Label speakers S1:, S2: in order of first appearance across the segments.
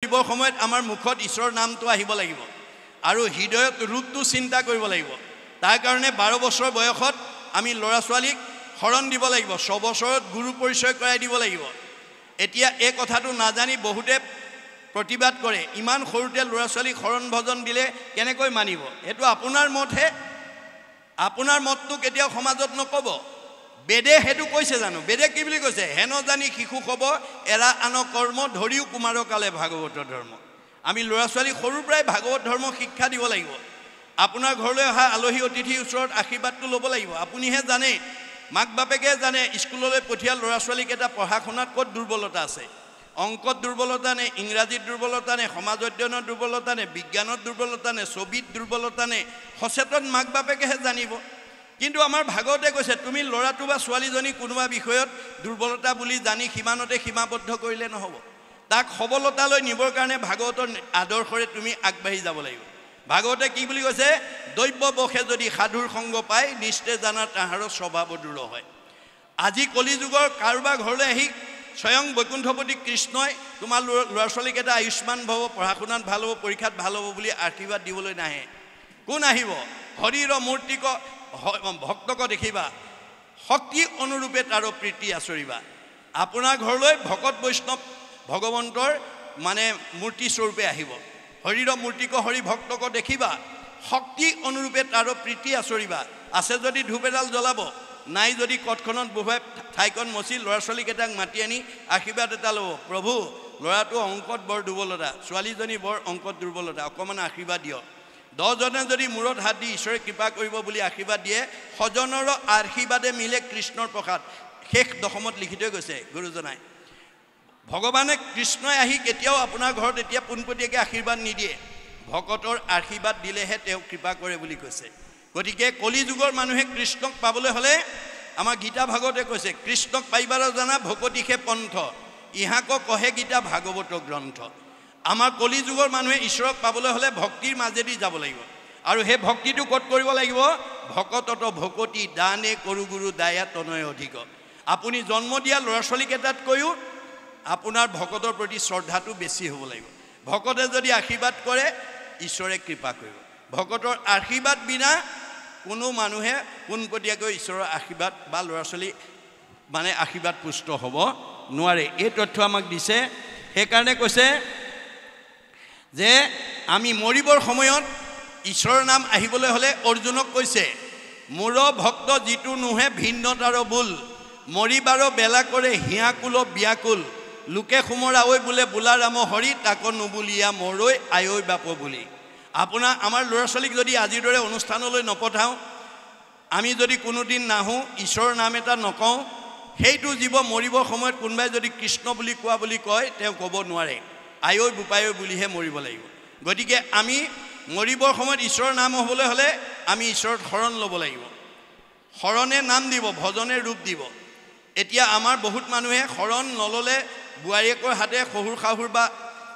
S1: দিবৰ সময়ত আমাৰ মুখত ঈশ্বৰৰ নামটো আহিব লাগিব আৰু হৃদয়ত ৰূপটো চিন্তা কৰিব লাগিব তাৰ কাৰণে 12 বছৰ বয়সত আমি ল'ৰা ছোৱালীক শৰণ দিব লাগিব 6 বছৰত গুৰু পৰিচয় কৰাই দিব লাগিব এতিয়া এই কথাটো নাজানি বহুতে প্ৰতিবাদ কৰে ইমান সৰুতে ল'ৰা ছোৱালীক শৰণ ভজন দিলে কেনেকৈ মানিব এটো আপোনাৰ মতহে আপোনাৰ মতটো কেতিয়াও সমাজত নকব বেদে হেতু কৈছে জানো বেদে কি বুলি কৈছে হেন জানি শিশু কব এৰা আন কৰ্ম ধৰিও কুমাৰ কালে ভাগৱত ধৰ্ম আমি ল'ৰা ছোৱালী সৰুৰ পৰাই ভাগৱত ধৰ্ম শিক্ষা দিব লাগিব আপোনাৰ ঘৰলৈ অহা আলহী অতিথিৰ ওচৰত আশীৰ্বাদটো ল'ব লাগিব আপুনিহে জানে মাক বাপেকে জানে স্কুললৈ পঠিয়া ল'ৰা ছোৱালীক এটা পঢ়া শুনাত ক'ত দুৰ্বলতা আছে অংকত দুৰ্বলতা নে ইংৰাজীত দুৰ্বলতা নে সমাজ অধ্যয়নৰ দুৰ্বলতা নে বিজ্ঞানত দুৰ্বলতা নে ছবিত দুৰ্বলতা নে সচেতন মাক বাপেকেহে জানিব কিন্তু আমাৰ ভাগৱতে কৈছে তুমি ল'ৰাটো বা ছোৱালীজনী কোনোবা বিষয়ত দুৰ্বলতা বুলি জানি সীমানতে সীমাবদ্ধ কৰিলে নহব তাক সবলতালৈ নিবৰ কাৰণে ভাগৱতৰ আদৰ্শৰে তুমি আগবাঢ়ি যাব লাগিব ভাগৱতে কি বুলি কৈছে দৈব্য বখে যদি সাধুৰ সংগ পায় নিশ্চয় জানা তাহাৰৰ স্বভাৱ দূৰ হয় আজি কলি যুগৰ কাৰোবাৰ ঘৰলৈ আহি স্বয়ং বৈকুণ্ঠপতি কৃষ্ণই তোমাৰ ল'ৰা ছোৱালীক এটা আয়ুষ্মান ভৱ পঢ়া শুনাত ভাল হ'ব পৰীক্ষাত ভাল হ'ব বুলি আশীৰ্বাদ দিবলৈ নাহে কোন আহিব হৰিৰ মূৰ্তিক ভক্তক দেখিবা শক্তি অনুৰূপে তাৰ প্ৰীতি আচৰিবা আপোনাৰ ঘৰলৈ ভকত বৈষ্ণৱ ভগৱন্তৰ মানে মূৰ্তি স্বৰূপে আহিব হৰিৰ মূৰ্তিক হৰি ভক্তক দেখিবা শক্তি অনুৰূপে তাৰ প্ৰীতি আচৰিবা আছে যদি ধূপ এডাল জ্বলাব নাই যদি কটখনত বহুৱাই ঠাইকণ মচি ল'ৰা ছোৱালীকেইটাক মাতি আনি আশীৰ্বাদ এটা ল'ব প্ৰভু ল'ৰাটো অংকত বৰ দুৰ্বলতা ছোৱালীজনী বৰ অংকত দুৰ্বলতা অকণমান আশীৰ্বাদ দিয়ক 10 জনে যদি মূৰত হাত দি ঈশ্বৰে কৃপা কৰিব বুলি আশীৰ্বাদ দিয়ে সজনৰ আশীৰ্বাদে মিলে কৃষ্ণৰ প্ৰসাদ শেষ দশমত লিখি থৈ গৈছে গুৰুজনাই ভগৱানে কৃষ্ণই আহি কেতিয়াও আপোনাৰ ঘৰত এতিয়া পোনপটীয়াকৈ আশীৰ্বাদ নিদিয়ে ভকতৰ আশীৰ্বাদ দিলেহে তেওঁ কৃপা কৰে বুলি কৈছে গতিকে কলি যুগৰ মানুহে কৃষ্ণক পাবলৈ হ'লে আমাৰ গীতা ভাগৱতে কৈছে কৃষ্ণক পাইবাৰ জানা ভকতিহে পন্থ ইহাক কহে গীতা ভাগৱত গ্ৰন্থ আমাৰ কলি যুগৰ মানুহে ঈশ্বৰক পাবলৈ হ'লে ভক্তিৰ মাজেদি যাব লাগিব আৰু সেই ভক্তিটো ক'ত কৰিব লাগিব ভকতত ভকতি দানে কৰু গুৰু দায়া তনয় অধিক আপুনি জন্ম দিয়া ল'ৰা ছোৱালীকেইটাতকৈও আপোনাৰ ভকতৰ প্ৰতি শ্ৰদ্ধাটো বেছি হ'ব লাগিব ভকতে যদি আশীৰ্বাদ কৰে ঈশ্বৰে কৃপা কৰিব ভকতৰ আশীৰ্বাদ বিনা কোনো মানুহে পোনপটীয়াকৈ ঈশ্বৰৰ আশীৰ্বাদ বা ল'ৰা ছোৱালী মানে আশীৰ্বাদ পুষ্ট হ'ব নোৱাৰে এই তথ্য আমাক দিছে সেইকাৰণে কৈছে যে আমি মৰিবৰ সময়ত ঈশ্বৰৰ নাম আহিবলৈ হ'লে অৰ্জুনক কৈছে মোৰ ভক্ত যিটো নোহে ভিন্নতাৰ বোল মৰিবাৰ বেলা কৰে হিয়াকুল ব্যাকুল লোকে সুমৰা ঐ বোলে বোলা ৰাম হৰি তাক নুবুলিয়া মৰৈ আয়ৈ বাপ বুলি আমাৰ ল'ৰা ছোৱালীক যদি আজিৰ দৰে অনুষ্ঠানলৈ নপঠাওঁ আমি যদি কোনোদিন নাহোঁ ঈশ্বৰৰ নাম এটা নকওঁ সেইটো জীৱ মৰিবৰ সময়ত কোনোবাই যদি কৃষ্ণ বুলি কোৱা বুলি কয় তেওঁ ক'ব নোৱাৰে আয়ৈ বোপায়ৈ বুলিহে মৰিব লাগিব গতিকে আমি মৰিবৰ সময়ত ঈশ্বৰৰ নাম হ'বলৈ হ'লে আমি ঈশ্বৰৰ শৰণ ল'ব লাগিব শৰণে নাম দিব ভজনে ৰূপ দিব এতিয়া আমাৰ বহুত মানুহে শৰণ নল'লে বোৱাৰীয়েকৰ হাতে শহুৰ শাহুৰ বা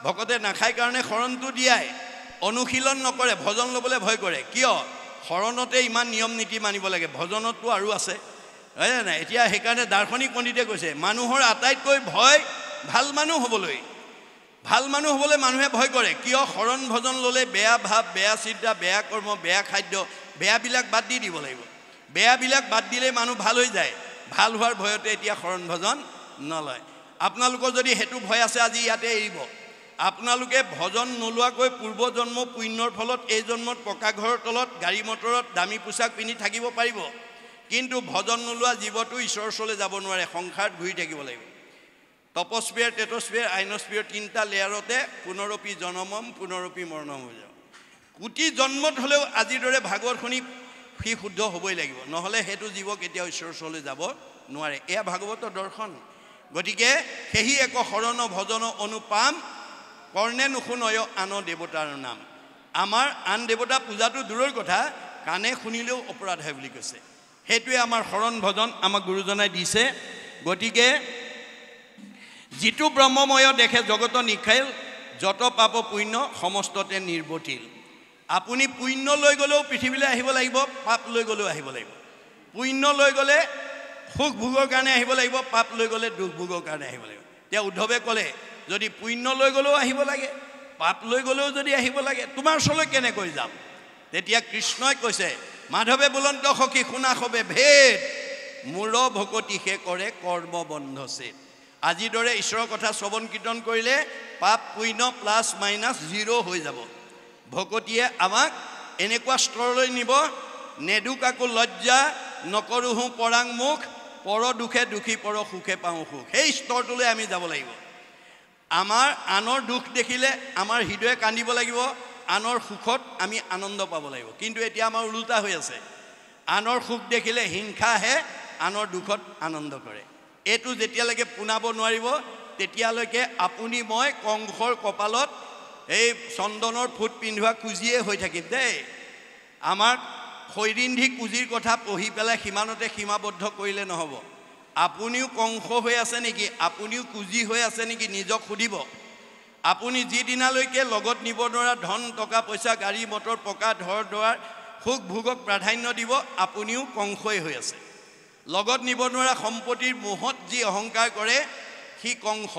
S1: ভকতে নাখায় কাৰণে শৰণটো দিয়াই অনুশীলন নকৰে ভজন ল'বলৈ ভয় কৰে কিয় শৰণতে ইমান নিয়ম নীতি মানিব লাগে ভজনতটো আৰু আছে হয় নাই এতিয়া সেইকাৰণে দাৰ্শনিক পণ্ডিতে কৈছে মানুহৰ আটাইতকৈ ভয় ভাল মানুহ হ'বলৈ মানুহে ভয় কৰে কিয় শৰণ ভজন ল'লে বেয়া ভাৱ বেয়া চিন্তা বেয়া কৰ্ম বেয়া খাদ্য বেয়াবিলাক বাদ দি দিব লাগিব বেয়াবিলাক বাদ দিলে মানুহ ভাল হৈ যায় ভাল হোৱাৰ ভয়তে এতিয়া শৰণ ভজন নলয় আপোনালোকৰ যদি হেতু ভয় আছে আজি ইয়াতে এৰিব আপোনালোকে ভজন নলোৱাকৈ পূৰ্বজন্ম পুণ্যৰ ফলত এই জন্মত পকা ঘৰৰ তলত গাড়ী মটৰত দামী পোছাক পিন্ধি থাকিব পাৰিব কিন্তু ভজন নলোৱা জীৱটো ঈশ্বৰৰ ওচৰলৈ যাব নোৱাৰে সংসাৰত ঘূৰি থাকিব লাগিব তপস্ফিয়াৰ টেটস্ফিয়াৰ আইনস্ফিয়াৰ তিনিটা লেয়াৰতে পুনৰপি জনমম পুনৰপি মৰণম হৈ যাব কোটি জন্মত হ'লেও আজিৰ দৰে ভাগৱত শুনি সি শুদ্ধ হ'বই লাগিব নহ'লে সেইটো জীৱ কেতিয়াও ঈশ্বৰৰ ওচৰলৈ যাব নোৱাৰে এয়া ভাগৱতৰ দৰ্শন গতিকে সেহি এক শৰণ ভজন অনুপাম কৰ্ণে নুশুনয় আন দেৱতাৰ নাম আমাৰ আন দেৱতা পূজাটো দূৰৰ কথা কাণে শুনিলেও অপৰাধ হয় বুলি কৈছে সেইটোৱে আমাৰ শৰণ ভজন আমাক গুৰুজনাই দিছে গতিকে যিটো ব্ৰহ্মময় দেখে জগত নিখাইল যত পাপ পুণ্য সমস্ততে নিৰ্বতিল আপুনি পুণ্য লৈ গ'লেও পৃথিৱীলৈ আহিব লাগিব পাপ লৈ গ'লেও আহিব লাগিব পুণ্য লৈ গ'লে সুখ ভোগৰ কাৰণে আহিব লাগিব পাপ লৈ গ'লে দুখ ভোগৰ কাৰণে আহিব লাগিব এতিয়া উদ্ধৱে ক'লে যদি পুণ্য লৈ গ'লেও আহিব লাগে, পাপ লৈ গ'লেও যদি আহিব লাগে, তোমাৰ ওচৰলৈ কেনেকৈ যাম? তেতিয়া কৃষ্ণই কৈছে, মাধৱে বুলন্ত সখী শুনা সবে ভেদ, মূৰ ভকতি সে কৰে কৰ্ম বন্ধ ছেদ। আজিৰ দৰে ঈশ্বৰৰ কথা শ্ৰৱণ কীৰ্তন কৰিলে পাপ পুণ্য প্লাছ মাইনাছ 0 হৈ যাব। ভকতিয়ে আমাক এনেকুৱা স্তৰলৈ নিব, নেদু কাকো লজ্জা, নকৰোঁহো পৰাং মুখ, পৰ দুখে দুখী পৰ সুখে পাওঁ সুখ। সেই স্তৰটোলৈ আমি যাব লাগিব। আমাৰ আনৰ দুখ দেখিলে আমাৰ হৃদয়ে কান্দিব লাগিব, আনৰ সুখত আমি আনন্দ পাব লাগিব। কিন্তু এতিয়া আমাৰ ওলোটা হৈ আছে, আনৰ সুখ দেখিলে হিংসা আহে, আনৰ দুখত আনন্দ কৰে। এইটো যেতিয়ালৈকে পোনাব নোৱাৰিব তেতিয়ালৈকে আপুনি মই কংসৰ কপালত এই চন্দনৰ ফুট পিন্ধোৱা কুজিয়ে হৈ থাকিম দেই। আমাৰ শৈৰিন্ধি কুজিৰ কথা পঢ়ি পেলাই সীমানতে সীমাবদ্ধ কৰিলে নহ'ব। আপুনিও কংস হৈ আছে নেকি, আপুনিও কুজি হৈ আছে নেকি, নিজক সুধিব। আপুনি যিদিনালৈকে লগত নিব নোৱাৰা ধন টকা পইচা গাড়ী মটৰ পকা ঘৰ দুৱাৰ সুখ ভোগক প্ৰাধান্য দিব, আপুনিও কংসই হৈ আছে। লগত নিব নোৱাৰা সম্পত্তিৰ মোহত যি অহংকাৰ কৰে সি কংস।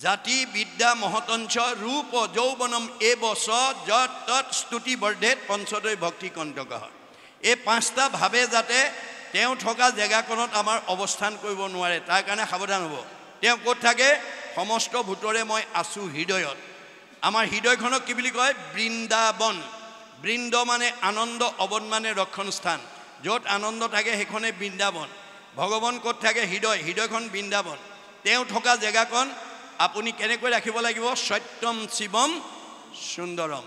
S1: জাতি বিদ্যা মহতঞ্চ ৰূপ যৌৱনম এবছ যত তৎ স্তুতি বৰ্ধেত পঞ্চদৈ ভক্তি কণ্টক। এই 5টা ভাৱে যাতে তেওঁ থকা জেগাকণত আমাৰ অৱস্থান কৰিব নোৱাৰে, তাৰ কাৰণে সাৱধান হ'ব। তেওঁ ক'ত থাকে? সমস্ত ভূতৰে মই আছোঁ হৃদয়ত। আমাৰ হৃদয়খনক কি বুলি কয়? বৃন্দাবন। বৃন্দ মানে আনন্দ, অবন মানে ৰক্ষণ স্থান। য'ত আনন্দ থাকে সেইখনে বৃন্দাবন। ভগৱান ক'ত থাকে? হৃদয়। হৃদয়খন বৃন্দাবন। তেওঁ থকা জেগাকণ আপুনি কেনেকৈ ৰাখিব লাগিব? সত্যম শিৱম সুন্দৰম।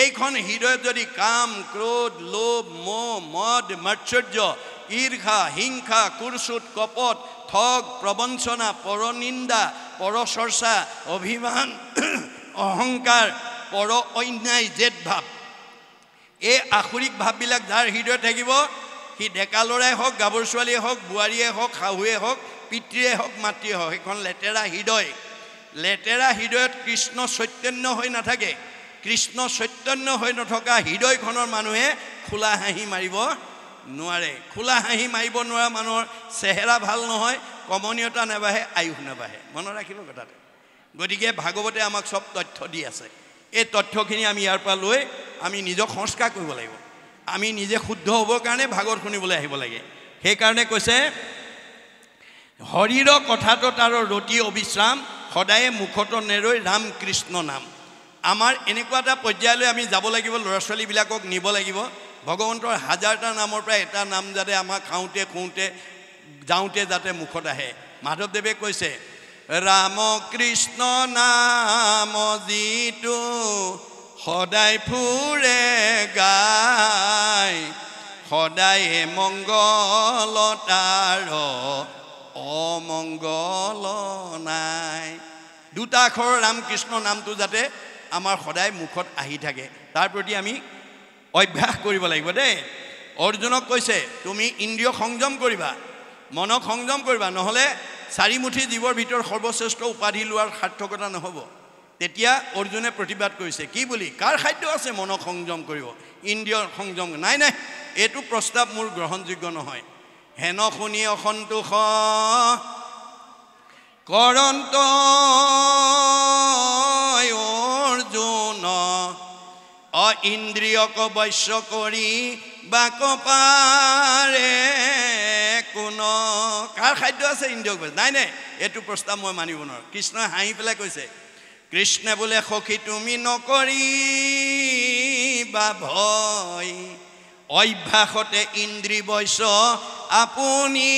S1: এইখন হৃদয়ত যদি কাম ক্ৰোধ লোভ মোহ মদ মাৎসৰ্য ঈৰ্ষা হিংসা কুৰচুত কপট ঠগ প্ৰবঞ্চনা পৰনিন্দা পৰচৰ্চা অভিমান অহংকাৰ পৰ অন্যায় জেদ ভাৱ, এই আসুৰিক ভাৱবিলাক যাৰ হৃদয়ত থাকিব, সি ডেকা ল'ৰাই হওক গাভৰু ছোৱালীয়ে হওক বোৱাৰীয়ে হওক শাহুৱে হওক পিতৃয়ে হওক মাতৃয়ে হওক, সেইখন লেতেৰা হৃদয়। লেতেৰা হৃদয়ত কৃষ্ণ চৈতন্য হৈ নাথাকে। কৃষ্ণ চৈতন্য হৈ নথকা হৃদয়খনৰ মানুহে খোলা হাঁহি মাৰিব নোৱাৰে। খোলা হাঁহি মাৰিব নোৱাৰা মানুহৰ চেহেৰা ভাল নহয়, কমনীয়তা নাবাঢ়ে, আয়ুস নাবাঢ়ে। মনত ৰাখিব কথাটো। গতিকে ভাগৱতে আমাক চব তথ্য দি আছে। এই তথ্যখিনি আমি ইয়াৰ পৰা লৈ আমি নিজক সংস্কাৰ কৰিব লাগিব। আমি নিজে শুদ্ধ হ'বৰ কাৰণে ভাগৱত শুনিবলৈ আহিব লাগে। সেইকাৰণে কৈছে হৰিৰ কথাটোত আৰু ৰতি অবিশ্ৰাম, সদায়ে মুখত নেৰৈ ৰাম কৃষ্ণ নাম। আমাৰ এনেকুৱা এটা পৰ্যায়লৈ আমি যাব লাগিব, ল'ৰা ছোৱালীবিলাকক নিব লাগিব। ভগৱন্তৰ 1000টা নামৰ পৰা এটা নাম যাতে আমাক খাওঁতে খুওঁতে যাওঁতে যাতে মুখত আহে। মাধৱদেৱে কৈছে ৰাম কৃষ্ণ নাম যিটো সদায় ফুৰে গাই, সদায় মংগল তাৰ অমংগল নাই। 2টা আখৰৰ ৰামকৃষ্ণ নামটো যাতে আমাৰ সদায় মুখত আহি থাকে, তাৰ প্ৰতি আমি অভ্যাস কৰিব লাগিব দেই। অৰ্জুনক কৈছে তুমি ইন্দ্ৰিয় সংযম কৰিবা, মনক সংযম কৰিবা, নহ'লে 4 মুঠি জীৱৰ ভিতৰত সৰ্বশ্ৰেষ্ঠ উপাধি লোৱাৰ সাৰ্থকতা নহ'ব। তেতিয়া অৰ্জুনে প্ৰতিবাদ কৰিছে কি বুলি? কাৰ খাদ্য আছে মনক সংযম কৰিব, ইন্দ্ৰিয় সংযম? নাই নাই, এইটো প্ৰস্তাৱ মোৰ গ্ৰহণযোগ্য নহয়। হেন শুনি অসন্তোষ কৰন্ত অৰ্জুন, ইন্দ্ৰিয়ক বশ্য কৰি বাক পাৰে কোন। কাৰ খাদ্য আছে ইন্দ্ৰিয়ক? নাই নাই, এইটো প্ৰস্তাৱ মই মানিব নোৱাৰোঁ। কৃষ্ণই হাঁহি পেলাই কৈছে, কৃষ্ণে বোলে সখী তুমি নকৰিবা ভয়, অভ্যাসতে ইন্দ্ৰি বশ্য আপুনি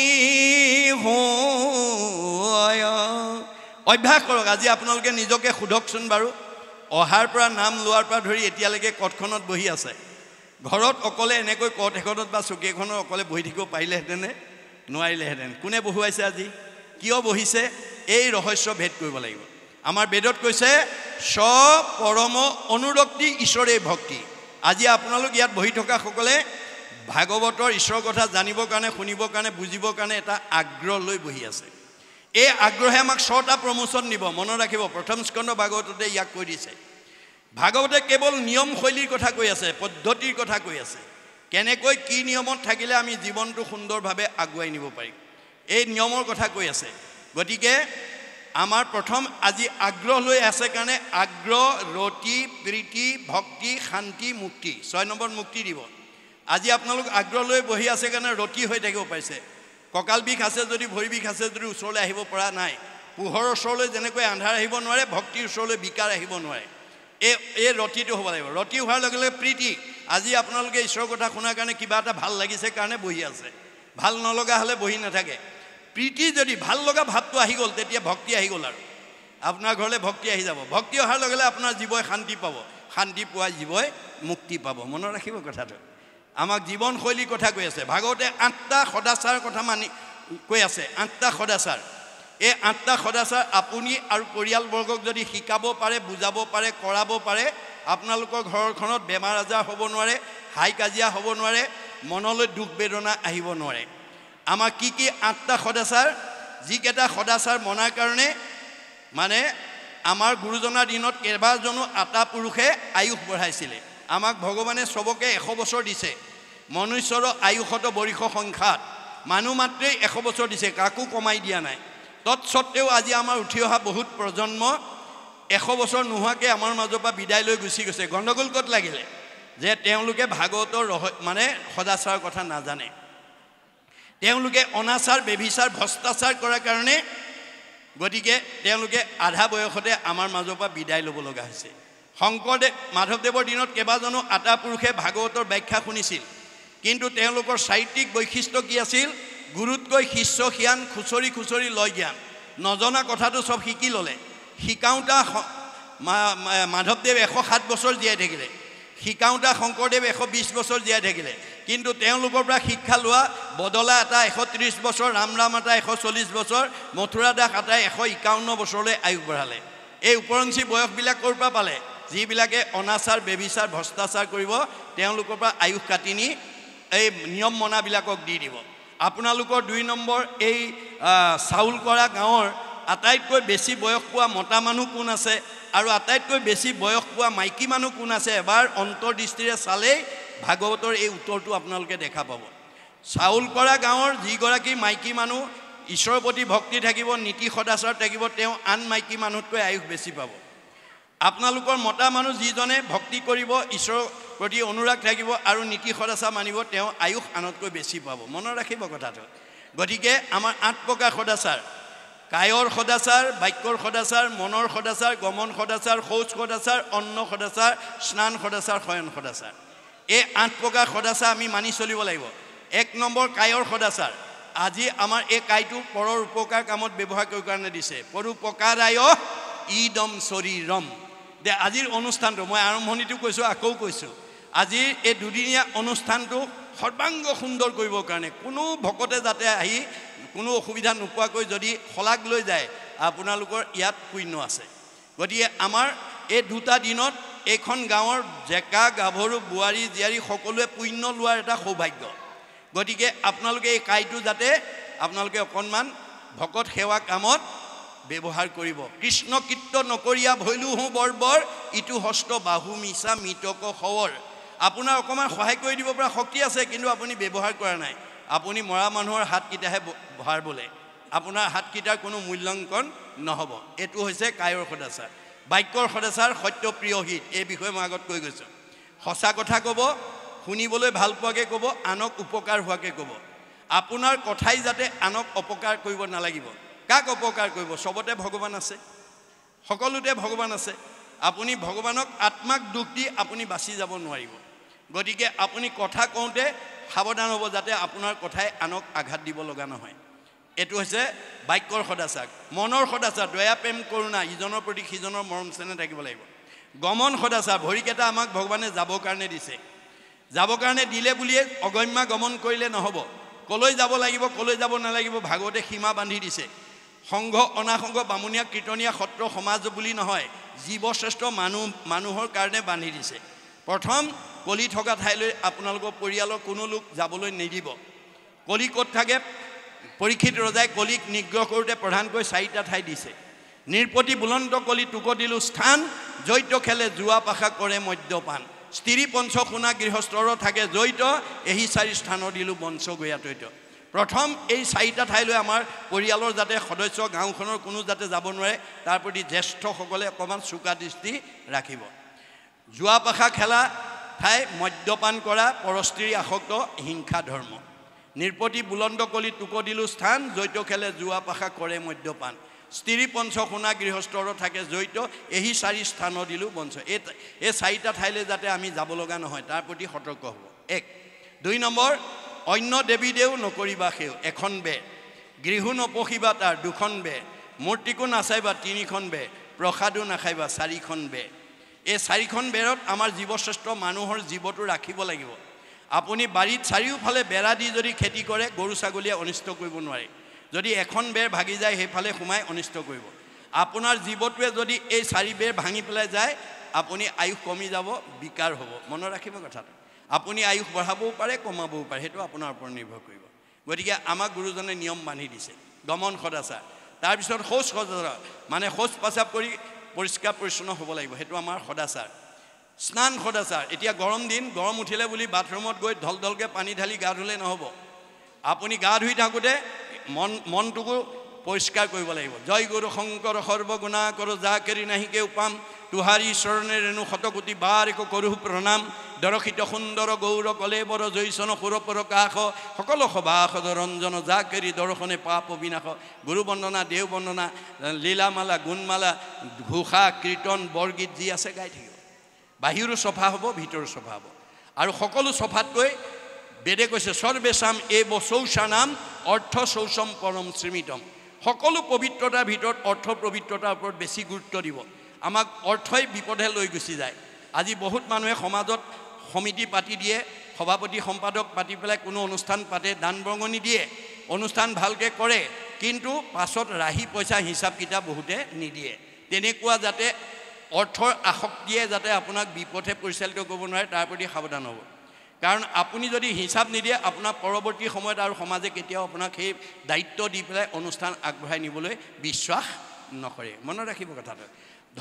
S1: হয়। অভ্যাস কৰক। আজি আপোনালোকে নিজকে সোধকচোন বাৰু, অহাৰ পৰা নাম লোৱাৰ পৰা ধৰি এতিয়ালৈকে কঠখনত বহি আছে, ঘৰত অকলে এনেকৈ কঠ এখনত বা চকী এখনত অকলে বহি থাকিব পাৰিলেহেঁতেনে? নোৱাৰিলেহেঁতেন। কোনে বহুৱাইছে আজি? কিয় বহিছে? এই ৰহস্য ভেদ কৰিব লাগিব। আমাৰ বেদত কৈছে স্ব পৰম অনুৰক্তি ঈশ্বৰে ভক্তি। আজি আপোনালোক ইয়াত বহি থকা সকলে ভাগৱতৰ ঈশ্বৰৰ কথা জানিবৰ কাৰণে, শুনিবৰ কাৰণে, বুজিবৰ কাৰণে এটা আগ্ৰহ লৈ বহি আছে। এই আগ্ৰহে আমাক 6টা প্ৰমোচন দিব। মনত ৰাখিব, প্ৰথম স্কন্ধ ভাগৱততে ইয়াক কৈ দিছে। ভাগৱতে কেৱল নিয়ম শৈলীৰ কথা কৈ আছে, পদ্ধতিৰ কথা কৈ আছে, কেনেকৈ কি নিয়মত থাকিলে আমি জীৱনটো সুন্দৰভাৱে আগুৱাই নিব পাৰিম, এই নিয়মৰ কথা কৈ আছে। গতিকে আমাৰ প্ৰথম আজি আগ্ৰহ লৈ আছে কাৰণে আগ্ৰহ ৰতি প্ৰীতি ভক্তি শান্তি মুক্তি 6 নম্বৰ মুক্তি দিব আজি আপোনালোক আগ্ৰহ লৈ বহি আছে কাৰণে ৰতি হৈ থাকিব পাৰিছে কঁকাল বিষ আছে যদি ভৰি বিষ আছে যদি ওচৰলৈ আহিব পৰা নাই পোহৰৰ ওচৰলৈ যেনেকৈ আন্ধাৰ আহিব নোৱাৰে ভক্তিৰ ওচৰলৈ বিকাৰ আহিব নোৱাৰে এই ৰতিটো হ'ব লাগিব ৰতি হোৱাৰ লগে লগে প্ৰীতি আজি আপোনালোকে ঈশ্বৰৰ কথা শুনাৰ কাৰণে কিবা এটা ভাল লাগিছে কাৰণে বহি আছে ভাল নলগা হ'লে বহি নাথাকে প্ৰীতি যদি ভাল লগা ভাৱটো আহি গ'ল তেতিয়া ভক্তি আহি গ'ল আৰু আপোনাৰ ঘৰলৈ ভক্তি আহি যাব ভক্তি অহাৰ লগে লগে আপোনাৰ জীৱই শান্তি পাব শান্তি পোৱা জীৱই মুক্তি পাব মনত ৰাখিব কথাটো আমাক জীৱনশৈলীৰ কথা কৈ আছে ভাগৱতে 8টা সদাচাৰ কথা মানি কৈ আছে 8টা সদাচাৰ এই 8টা সদাচাৰ আপুনি আৰু পৰিয়ালবৰ্গক যদি শিকাব পাৰে বুজাব পাৰে কৰাব পাৰে আপোনালোকৰ ঘৰখনত বেমাৰ আজাৰ হ'ব নোৱাৰে হাই কাজিয়া হ'ব নোৱাৰে মনলৈ দুখ বেদনা আহিব নোৱাৰে আমাৰ কি 8টা সদাচাৰ যিকেইটা সদাচাৰ মনাৰ কাৰণে মানে আমাৰ গুৰুজনাৰ দিনত কেইবাজনো আটা পুৰুষে আয়ুস বঢ়াইছিলে আমাক ভগৱানে সবকে 100 বছৰ দিছে মনুষ্যৰ আয়ুষত বৰিষ সংখ্যাত মানুহ মাত্ৰেই 100 বছৰ দিছে কাকো কমাই দিয়া নাই তৎসত্ত্বেও আজি আমাৰ উঠি অহা বহুত প্ৰজন্ম 100 বছৰ নোহোৱাকৈ আমাৰ মাজৰ পৰা বিদায় লৈ গুচি গৈছে গণ্ডগোল ক'ত লাগিলে যে তেওঁলোকে ভাগৱতৰ মানে সদাচাৰৰ কথা নাজানে তেওঁলোকে অনাচাৰ বেভিচাৰ ভ্ৰষ্টাচাৰ কৰাৰ কাৰণে গতিকে তেওঁলোকে আধা বয়সতে আমাৰ মাজৰ পৰা বিদায় ল'ব লগা হৈছে শংকৰদেৱ মাধৱদেৱৰ দিনত কেইবাজনো আটা পুৰুষে ভাগৱতৰ ব্যাখ্যা শুনিছিল কিন্তু তেওঁলোকৰ সাহিত্যিক বৈশিষ্ট্য কি আছিল গুৰুতকৈ শিষ্য জ্ঞান খুচৰি খুচৰি লয় জ্ঞান নজনা কথাটো সব শিকি ল'লে শিকাওঁতা মাধৱদেৱ 107 বছৰ জীয়াই থাকিলে শিকাওঁতা শংকৰদেৱ 120 বছৰ জীয়াই থাকিলে কিন্তু তেওঁলোকৰ পৰা শিক্ষা লোৱা বদলা এটা 130 বছৰ ৰাম এটা 140 বছৰ মথুৰা দাস এটা 151 বছৰলৈ আয়ুস বঢ়ালে এই উপৰঞ্চি বয়সবিলাক ক'ৰ পৰা পালে যিবিলাকে অনাচাৰ বেবিচাৰ ভ্ৰষ্টাচাৰ কৰিব তেওঁলোকৰ পৰা আয়ুস কাটি নি এই নিয়ম মনাবিলাকক দি দিব আপোনালোকৰ 2 নম্বৰ এই চাউল কৰা গাঁৱৰ আটাইতকৈ বেছি বয়স পোৱা মতা মানুহ কোন আছে আৰু আটাইতকৈ বেছি বয়স পোৱা মাইকী মানুহ কোন আছে এবাৰ অন্তৰ্দৃষ্টিৰে চালেই ভাগৱতৰ এই উত্তৰটো আপোনালোকে দেখা পাব চাউল কৰা গাঁৱৰ যিগৰাকী মাইকী মানুহ ঈশ্বৰৰ প্ৰতি ভক্তি থাকিব নীতি সদাচাৰ থাকিব তেওঁ আন মাইকী মানুহতকৈ আয়ুস বেছি পাব আপোনালোকৰ মতা মানুহ যিজনে ভক্তি কৰিব ঈশ্বৰৰ প্ৰতি অনুৰাগ থাকিব আৰু নীতি সদাচাৰ মানিব তেওঁ আয়ুস আনতকৈ বেছি পাব মনত ৰাখিব কথাটো গতিকে আমাৰ 8 প্ৰকাৰ সদাচাৰ কায়ৰ সদাচাৰ বাক্যৰ সদাচাৰ মনৰ সদাচাৰ গমন সদাচাৰ শৌচ সদাচাৰ অন্ন সদাচাৰ স্নান সদাচাৰ শয়ন সদাচাৰ এই 8 প্ৰকাৰ সদাচাৰ আমি মানি চলিব লাগিব 1 নম্বৰ কায়ৰ সদাচাৰ আজি আমাৰ এই কাইটো পৰৰ উপকাৰ কামত ব্যৱহাৰ কৰিব কাৰণে দিছে পৰোপকাৰায় ইদম শৰীৰম দে আজিৰ অনুষ্ঠানটো মই আৰম্ভণিটো কৈছো আকৌ কৈছো আজিৰ এই দুদিনীয়া অনুষ্ঠানটো সৰ্বাংগ সুন্দৰ কৰিবৰ কাৰণে কোনো ভকতে যাতে আহি কোনো অসুবিধা নোপোৱাকৈ যদি খলাক লৈ যায় আপোনালোকৰ ইয়াত পুণ্য আছে গতিকে আমাৰ এই দুটা দিনত এইখন গাঁৱৰ জেকা গাভৰু বুৱাৰী জীয়াৰী সকলোৱে পুণ্য লোৱাৰ এটা সৌভাগ্য গতিকে আপোনালোকে এই কাইটো যাতে আপোনালোকে অকণমান ভকত সেৱা কামত ব্যৱহাৰ কৰিব কৃষ্ণ কীৰ্ত নকৰিয়া ভৈলু হওঁ বৰবৰ ইটো হস্ত বাহু মিছা মিতক খবৰ আপোনাৰ অকণমান সহায় কৰি দিব পৰা শক্তি আছে কিন্তু আপুনি ব্যৱহাৰ কৰা নাই আপুনি মৰা মানুহৰ হাতকেইটাহে ভাৰ বোলে আপোনাৰ হাতকেইটাৰ কোনো মূল্যাংকন নহ'ব এইটো হৈছে কায়ৰ সদাচাৰ বাক্যৰ সদাচাৰ সত্যপ্ৰিয় হিত এই বিষয়ে মই আগত কৈ গৈছোঁ সঁচা কথা ক'ব শুনিবলৈ ভাল পোৱাকৈ ক'ব আনক উপকাৰ হোৱাকৈ ক'ব আপোনাৰ কথাই যাতে আনক অপকাৰ কৰিব নালাগিব কাক অপকাৰ কৰিব সবতে ভগৱান আছে সকলোতে ভগৱান আছে আপুনি ভগৱানক আত্মাক দুখ দি আপুনি বাচি যাব নোৱাৰিব গতিকে আপুনি কথা কওঁতে সাৱধান হ'ব যাতে আপোনাৰ কথাই আনক আঘাত দিব লগা নহয় এইটো হৈছে বাক্যৰ সদাচাৰ মনৰ সদাচাৰ দয়া প্ৰেম কৰোণা ইজনৰ প্ৰতি সিজনৰ মৰম চেনেহ থাকিব লাগিব গমন সদাচাৰ ভৰিকেইটা আমাক ভগৱানে যাবৰ কাৰণে দিছে যাবৰ কাৰণে দিলে বুলিয়ে অগম্যা গমন কৰিলে নহ'ব কলৈ যাব লাগিব কলৈ যাব নালাগিব ভাগৱতে সীমা বান্ধি দিছে সংঘ অনাসংঘ বামুণীয়া কীৰ্তনীয়া সত্ৰ সমাজ বুলি নহয় জীৱশ্ৰেষ্ঠ মানুহৰ কাৰণে বান্ধি দিছে প্ৰথম কলি থকা ঠাইলৈ আপোনালোকৰ পৰিয়ালৰ কোনো লোক যাবলৈ নিদিব কলি ক'ত থাকে পৰীক্ষিত ৰজাই কলিক নিগ্ৰহ কৰোঁতে প্ৰধানকৈ 4টা ঠাই দিছে নিৰপতি বুলন্ত কলি টুক দিলোঁ স্থান জৈত খেলে জুৱা পাশা কৰে মদ্যপান স্ত্ৰী পঞ্চ শুনা গৃহস্থৰ থাকে জৈত এই 4 স্থানৰ দিলোঁ বংশ গয়াতৈত প্ৰথম এই চাৰিটা ঠাইলৈ আমাৰ পৰিয়ালৰ যাতে সদস্য গাঁওখনৰ কোনো যাতে যাব নোৱাৰে তাৰ প্ৰতি জ্যেষ্ঠসকলে অকণমান চোকা দৃষ্টি ৰাখিব। জুৱা পাখা খেলা ঠাই, মদ্যপান কৰা, পৰস্ত্ৰী আসক্ত, হিংসা ধৰ্ম। নিৰপতি বুলন্দ কলি টোক দিলো স্থান, জৈত খেলে জুৱা পাখা কৰে মদ্যপান। স্ত্ৰী পঞ্চ শুনা গৃহস্থৰ থাকে জৈত, এই 4 স্থান দিলো বঞ্চ। এই 4টা ঠাইলৈ যাতে আমি যাব লগা নহয় তাৰ প্ৰতি সতৰ্ক হ'ব। 1। 2 নম্বৰ, অন্য দেৱী দেও নকৰিবা সেও, 1খন বে। গৃহু নপঢ়িবা তাৰ, 2খন বে। মূৰ্তিকো নাচাইবা, 3খন বে। প্ৰসাদো নাখাইবা, 4খন বে। এই 4খন বেৰত আমাৰ জীৱশ্ৰেষ্ঠ মানুহৰ জীৱটো ৰাখিব লাগিব। আপুনি বাৰীত চাৰিওফালে বেৰা দি যদি খেতি কৰে গৰু ছাগলীয়ে অনিষ্ট কৰিব নোৱাৰে। যদি এখন বেৰ ভাগি যায় সেইফালে সোমাই অনিষ্ট কৰিব। আপোনাৰ জীৱটোৱে যদি এই 4 বেৰ ভাঙি পেলাই যায় আপুনি আয়ুস কমি যাব, বিকাৰ হ'ব। মনত ৰাখিব কথাটো। আপুনি আয়ুস বঢ়াবও পাৰে, কমাবও পাৰে, সেইটো আপোনাৰ ওপৰত নিৰ্ভৰ কৰিব। গতিকে আমাক গুৰুজনে নিয়ম বান্ধি দিছে। গমন সদাচাৰ, তাৰপিছত শৌচ সদাচাৰ, মানে শৌচ প্ৰস্ৰাৱ কৰি পৰিষ্কাৰ পৰিচ্ছন্ন হ'ব লাগিব, সেইটো আমাৰ সদাচাৰ। স্নান সদাচাৰ, এতিয়া গৰম দিন, গৰম উঠিলে বুলি বাথৰুমত গৈ ঢলঢলকৈ পানী ঢালি গা ধুলে নহ'ব। আপুনি গা ধুই থাকোঁতে মনটোকো পৰিষ্কাৰ কৰিব লাগিব। জয় গুৰু শংকৰ সৰ্বগুণা কৰ যা কেৰি নাহিকে উপাম, তুহাৰী চৰণে ৰেণু শতকোটি বাৰ একো কৰোঁ প্ৰণাম। দৰশিত সুন্দৰ গৌৰ কলে বৰ জৈচন সুৰপৰ কাষ, সকলো সভাসদ ৰঞ্জন যা কেৰি দৰ্শনে পাপ বিনাশ। গুৰু বন্দনা, দেও বন্দনা, লীলামালা, গুণমালা, ঘোষা, কীৰ্তন, বৰগীত যি আছে গাই থাকিব। বাহিৰো চফা হ'ব, ভিতৰো চফা হ'ব। আৰু সকলো চফাতকৈ বেদে কৈছে সৰ্বেশাম এব শৌচানাম অৰ্থ শৌচম পৰম শ্ৰীমিতম। সকলো পবিত্ৰতাৰ ভিতৰত অৰ্থ পবিত্ৰতাৰ ওপৰত বেছি গুৰুত্ব দিব। আমাক অৰ্থই বিপদে লৈ গুচি যায়। আজি বহুত মানুহে সমাজত সমিতি পাতি দিয়ে, সভাপতি সম্পাদক পাতি পেলাই কোনো অনুষ্ঠান পাতে, দান বৰঙণি দিয়ে, অনুষ্ঠান ভালকৈ কৰে, কিন্তু পাছত ৰাহি পইচা হিচাপ কিতাপ বহুতে নিদিয়ে। তেনেকুৱা যাতে অৰ্থৰ আসক্তিয়ে যাতে আপোনাক বিপথে পৰিচালিত কৰিব নোৱাৰে তাৰ প্ৰতি সাৱধান হ'ব। কাৰণ আপুনি যদি হিচাপ নিদিয়ে আপোনাৰ পৰৱৰ্তী সময়ত আৰু সমাজে কেতিয়াও আপোনাক সেই দায়িত্ব দি পেলাই অনুষ্ঠান আগবঢ়াই নিবলৈ বিশ্বাস নকৰে। মনত ৰাখিব কথাটো।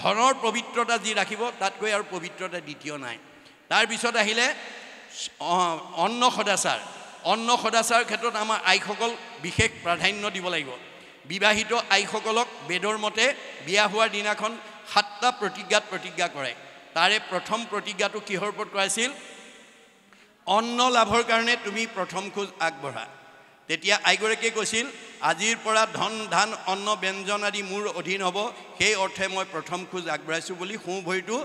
S1: ধনৰ পবিত্ৰতা যি ৰাখিব তাতকৈ আৰু পবিত্ৰতা দ্বিতীয় নাই। তাৰপিছত আহিলে অন্ন সদাচাৰ। অন্ন সদাচাৰ ক্ষেত্ৰত আমাৰ আইসকল বিশেষ প্ৰাধান্য দিব লাগিব। বিবাহিত আইসকলক বেদৰ মতে বিয়া হোৱাৰ দিনাখন 7টা প্ৰতিজ্ঞাত প্ৰতিজ্ঞা কৰে। তাৰে প্ৰথম প্ৰতিজ্ঞাটো কিহৰ ওপৰত কৰাইছিল? অন্ন লাভৰ কাৰণে তুমি প্ৰথম খোজ আগবঢ়া। তেতিয়া আইগৰাকীয়ে কৈছিল, আজিৰ পৰা ধন ধান অন্ন ব্যঞ্জন আদি মোৰ অধীন হ'ব, সেই অৰ্থে মই প্ৰথম খোজ আগবঢ়াইছোঁ বুলি সোঁ ভৰিটো